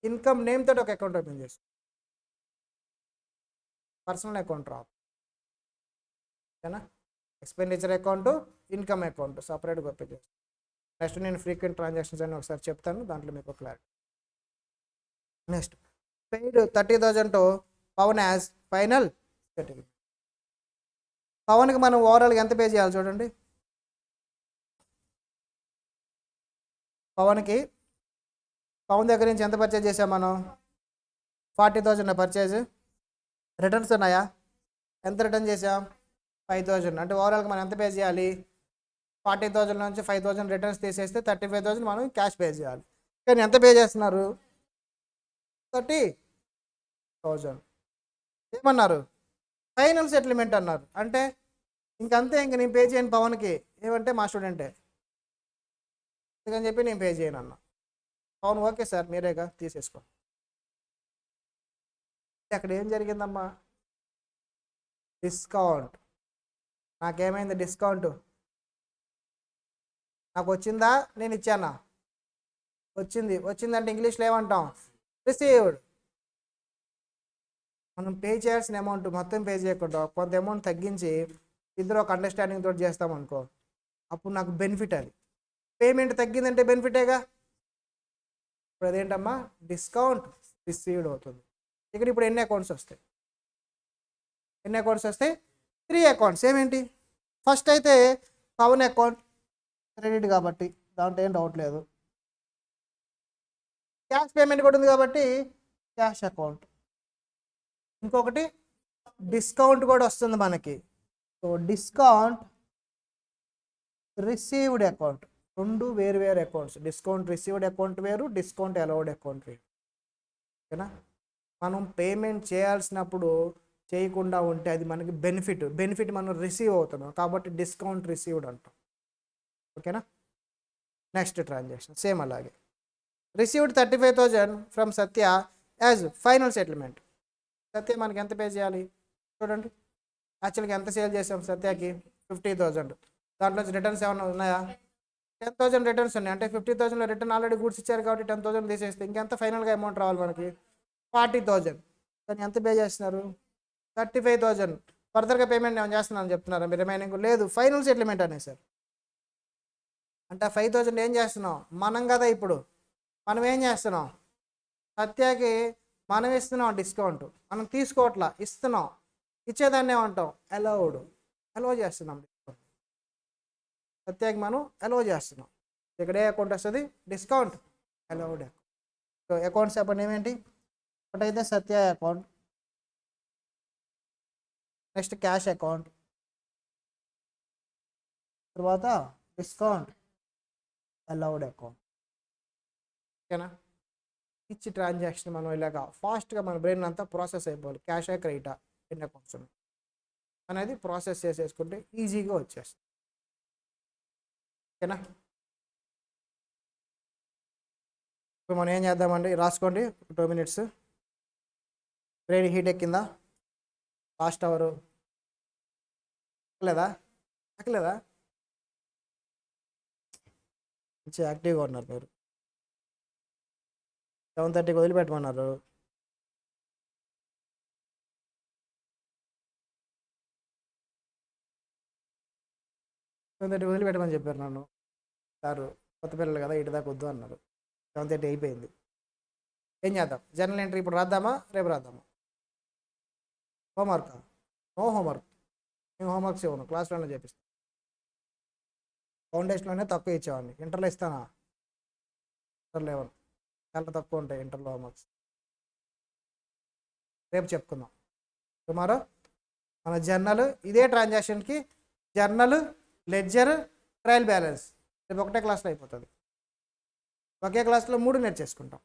ఇన్కమ్ నేమ్ తోటి ఒక అకౌంట్ ఓపెన్ చేసు. పర్సనల్ అకౌంట్ రాదు. ఓకేనా? ఎక్స్పెండిచర్ అకౌంట్, ఇన్కమ్ అకౌంట్ సపరేట్గా ఓపెన్ చేస్తాను. నెక్స్ట్ నేను ఫ్రీక్వెంట్ ట్రాన్సాక్షన్స్ అని ఒకసారి చెప్తాను, దాంట్లో మీకు clarity. Next paid 30,000 to Pawan as final settlement. పవన్కి మనం ఓవరాల్గా ఎంత పే చేయాలి చూడండి. పవన్ దగ్గర నుంచి ఎంత పర్చేజ్ చేసాం మనం? 40,000 పర్చేజ్. రిటర్న్స్ ఉన్నాయా? ఎంత రిటర్న్ చేసాం? 5,000. అంటే ఓవరాల్గా మనం ఎంత పే చేయాలి? 40,000 నుంచి 5,000 రిటర్న్స్ తీసేస్తే 35,000 మనం క్యాష్ పే చేయాలి. కానీ ఎంత పే చేస్తున్నారు? 30,000. ఏమన్నారు? ఫైనల్ సెటిల్మెంట్ అన్నారు. అంటే ఇంకంతే, ఇంక నేను పే చేయను పవన్కి. ఏమంటే మా స్టూడెంటే అందుకని చెప్పి నేను పే చేయను అన్న. పవన్ ఓకే సార్ మీరేగా తీసేసుకో. అక్కడ ఏం జరిగిందమ్మా? డిస్కౌంట్. నాకేమైంది? డిస్కౌంట్ నాకు వచ్చిందా? నేను ఇచ్చానా? వచ్చిందంటే ఇంగ్లీష్లో ఏమంటాం? రిసీవ్డ్. మనం పే చేయాల్సిన అమౌంట్ మొత్తం పే చేయకుండా కొంత అమౌంట్ తగ్గించి ఇద్దరు ఒక అండర్స్టాండింగ్ తోటి చేస్తామనుకో, అప్పుడు నాకు బెనిఫిట్. అది పేమెంట్ తగ్గిందంటే బెనిఫిటేగా. ఇప్పుడు అదేంటమ్మా? డిస్కౌంట్ రిసీవ్డ్ అవుతుంది. ఇప్పుడు ఎన్ని అకౌంట్స్ వస్తాయి? 3 అకౌంట్స్. ఏమేంటి? ఫస్ట్ అయితే పవన్ అకౌంట్ క్రెడిట్ కాబట్టి దాంట్లో ఏం డౌట్ లేదు. క్యాష్ పేమెంట్ కూడా ఉంది కాబట్టి క్యాష్ అకౌంట్. ఇంకొకటి డిస్కౌంట్ కూడా వస్తుంది మనకి. So discount received account. రెండు వేరు అకౌంట్స్. డిస్కౌంట్ రిసీవ్డ్ అకౌంట్ వేరు, డిస్కౌంట్ అలౌడ్ అకౌంట్ వేరు. ఓకేనా? మనం పేమెంట్ చేయాల్సినప్పుడు చేయకుండా ఉంటే అది మనకి బెనిఫిట్ మనం రిసీవ్ అవుతున్నాం కాబట్టి డిస్కౌంట్ రిసీవ్డ్ అంటాం. ఓకేనా? నెక్స్ట్ ట్రాన్సాక్షన్ సేమ్ అలాగే received 35,000 from Satya as final settlement. Satya మనకి ఎంత పే చేయాలి చూడండి. యాక్చువల్గా ఎంత సేల్ చేసాం సత్యకి 50,000. దాంట్లో రిటర్న్స్ ఏమైనా ఉన్నాయా? 10,000 రిటర్న్స్ ఉన్నాయి. అంటే 50,000లో రిటర్న్ ఆల్రెడీ గూడ్స్ ఇచ్చారు కాబట్టి 10,000 తీసేస్తే ఇంకెంత ఫైనల్గా అమౌంట్ రావాలి మనకి 40,000. కానీ ఎంత పే చేస్తున్నారు 35,000. ఫర్దర్గా పేమెంట్ ఏమైనా చేస్తున్నాను చెప్తున్నారా మీరు? రిమైనింగ్ లేదు, ఫైనల్ సెటిల్మెంట్ అనే సార్. అంటే 5,000 ఏం చేస్తున్నాం మనం కదా, ఇప్పుడు మనం ఏం చేస్తున్నాం సత్యాకి మనం ఇస్తున్నాం డిస్కౌంట్, మనం తీసుకోవట్లా ఇస్తున్నాం. ఇచ్చేదాన్ని ఏమంటాం అలౌడ్, అలౌ చేస్తున్నాం డిస్కౌంట్. సత్యాకి మనం అలౌ చేస్తున్నాం. ఇక్కడ ఏ అకౌంట్ వస్తుంది discount allowed account. So accounts చెప్పండి ఏమేంటి? ఒకటైతే సత్య అకౌంట్, నెక్స్ట్ క్యాష్ అకౌంట్, తర్వాత డిస్కౌంట్ అలౌడ్ అకౌంట్. ఓకేనా? ఇచ్చి ట్రాన్సాక్షన్ మనం ఇలాగా ఫాస్ట్గా మన బ్రెయిన్ అంతా ప్రాసెస్ అయిపోవాలి. క్యాషా క్రెడిటా ఎన్ని అకౌంట్స్ ఉన్నాయి అనేది ప్రాసెస్ చేసేసుకుంటే ఈజీగా వచ్చేస్తుంది. ఓకేనా? ఇప్పుడు మనం ఏం చేద్దామండి, రాసుకోండి 2 minutes. బ్రెయిన్ హీట్ ఎక్కిందా? లాస్ట్ అవరు ఎక్కలేదా? ఎక్కలేదా? మంచి యాక్టివ్గా ఉన్నారు మీరు. 7:30కి వదిలిపెట్టమన్నారు. వదిలిపెట్టమని చెప్పారు నన్ను సారు. కొత్త పిల్లలు కదా ఇటు దాకా వద్దు అన్నారు. 7:30 అయిపోయింది. ఏం చేద్దాం? జర్నల్ ఎంట్రీ ఇప్పుడు రాద్దామా రేపు రాద్దామా? హోంవర్క్? No homework. నేను హోంవర్క్స్ ఇవ్వను, క్లాస్లోనే చేపిస్తాను. ఫౌండేషన్లోనే తక్కువ ఇచ్చేవాడిని, ఇంటర్లో ఇస్తానా? ఇంటర్లో ఇవ్వను, చాలా తక్కువ ఉంటాయి ఇంటర్లో హోంవర్క్స్. రేపు చెప్పుకుందాం. టుమారో మన జర్నల్ ఇదే ట్రాన్సాక్షన్కి జర్నల్, లెడ్జర్, ట్రయల్ బ్యాలెన్స్ రేపు ఒకటే క్లాస్లో అయిపోతుంది. ఒకే క్లాస్లో 3 నేర్చేసుకుంటాం.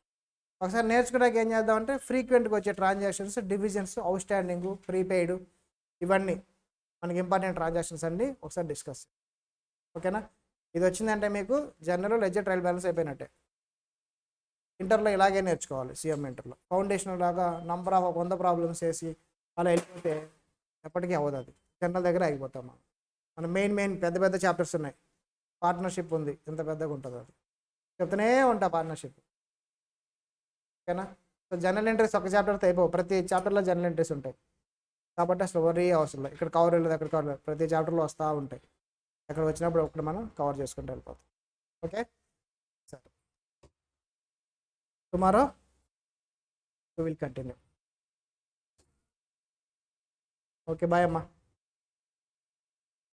ఒకసారి నేర్చుకోవడానికి ఏం చేద్దామంటే ఫ్రీక్వెంట్గా వచ్చే transactions, divisions, out standing, prepaid, ఇవన్నీ మనకి ఇంపార్టెంట్ ట్రాన్సాక్షన్స్ అన్నీ ఒకసారి డిస్కస్. ఓకేనా? ఇది వచ్చిందంటే మీకు జర్నల్, లెడ్జర్, ట్రయల్ బ్యాలెన్స్ అయిపోయినట్టే. ఇంటర్లో ఇలాగే నేర్చుకోవాలి. సిఎం ఇంటర్లో ఫౌండేషన్ లాగా నంబర్ ఆఫ్ 100 ప్రాబ్లమ్స్ వేసి అలా వెళ్ళిపోతే ఎప్పటికీ అవ్వదు. అది జర్నల్ దగ్గర ఆగిపోతాం. మన మెయిన్ పెద్ద పెద్ద చాప్టర్స్ ఉన్నాయి. పార్ట్నర్షిప్ ఉంది, ఎంత పెద్దగా ఉంటుందో అది చెప్తూనే ఉంటా పార్ట్నర్షిప్. ఓకేనా? సో జర్నల్ ఎంట్రీస్ ఒక చాప్టర్తో అయిపోవు, ప్రతి చాప్టర్లో జర్నల్ ఎంట్రీస్ ఉంటాయి కాబట్టి అసలు వరీ అవసరం లేదు. ఇక్కడ కవర్ వెళ్ళదు, అక్కడ కవర్, ప్రతి చాప్టర్లో వస్తూ ఉంటాయి. అక్కడ వచ్చినప్పుడు ఒకటి మనం కవర్ చేసుకుంటూ వెళ్ళిపోతాం. ఓకే సరే, tomorrow we will continue. Okay, bye అమ్మా.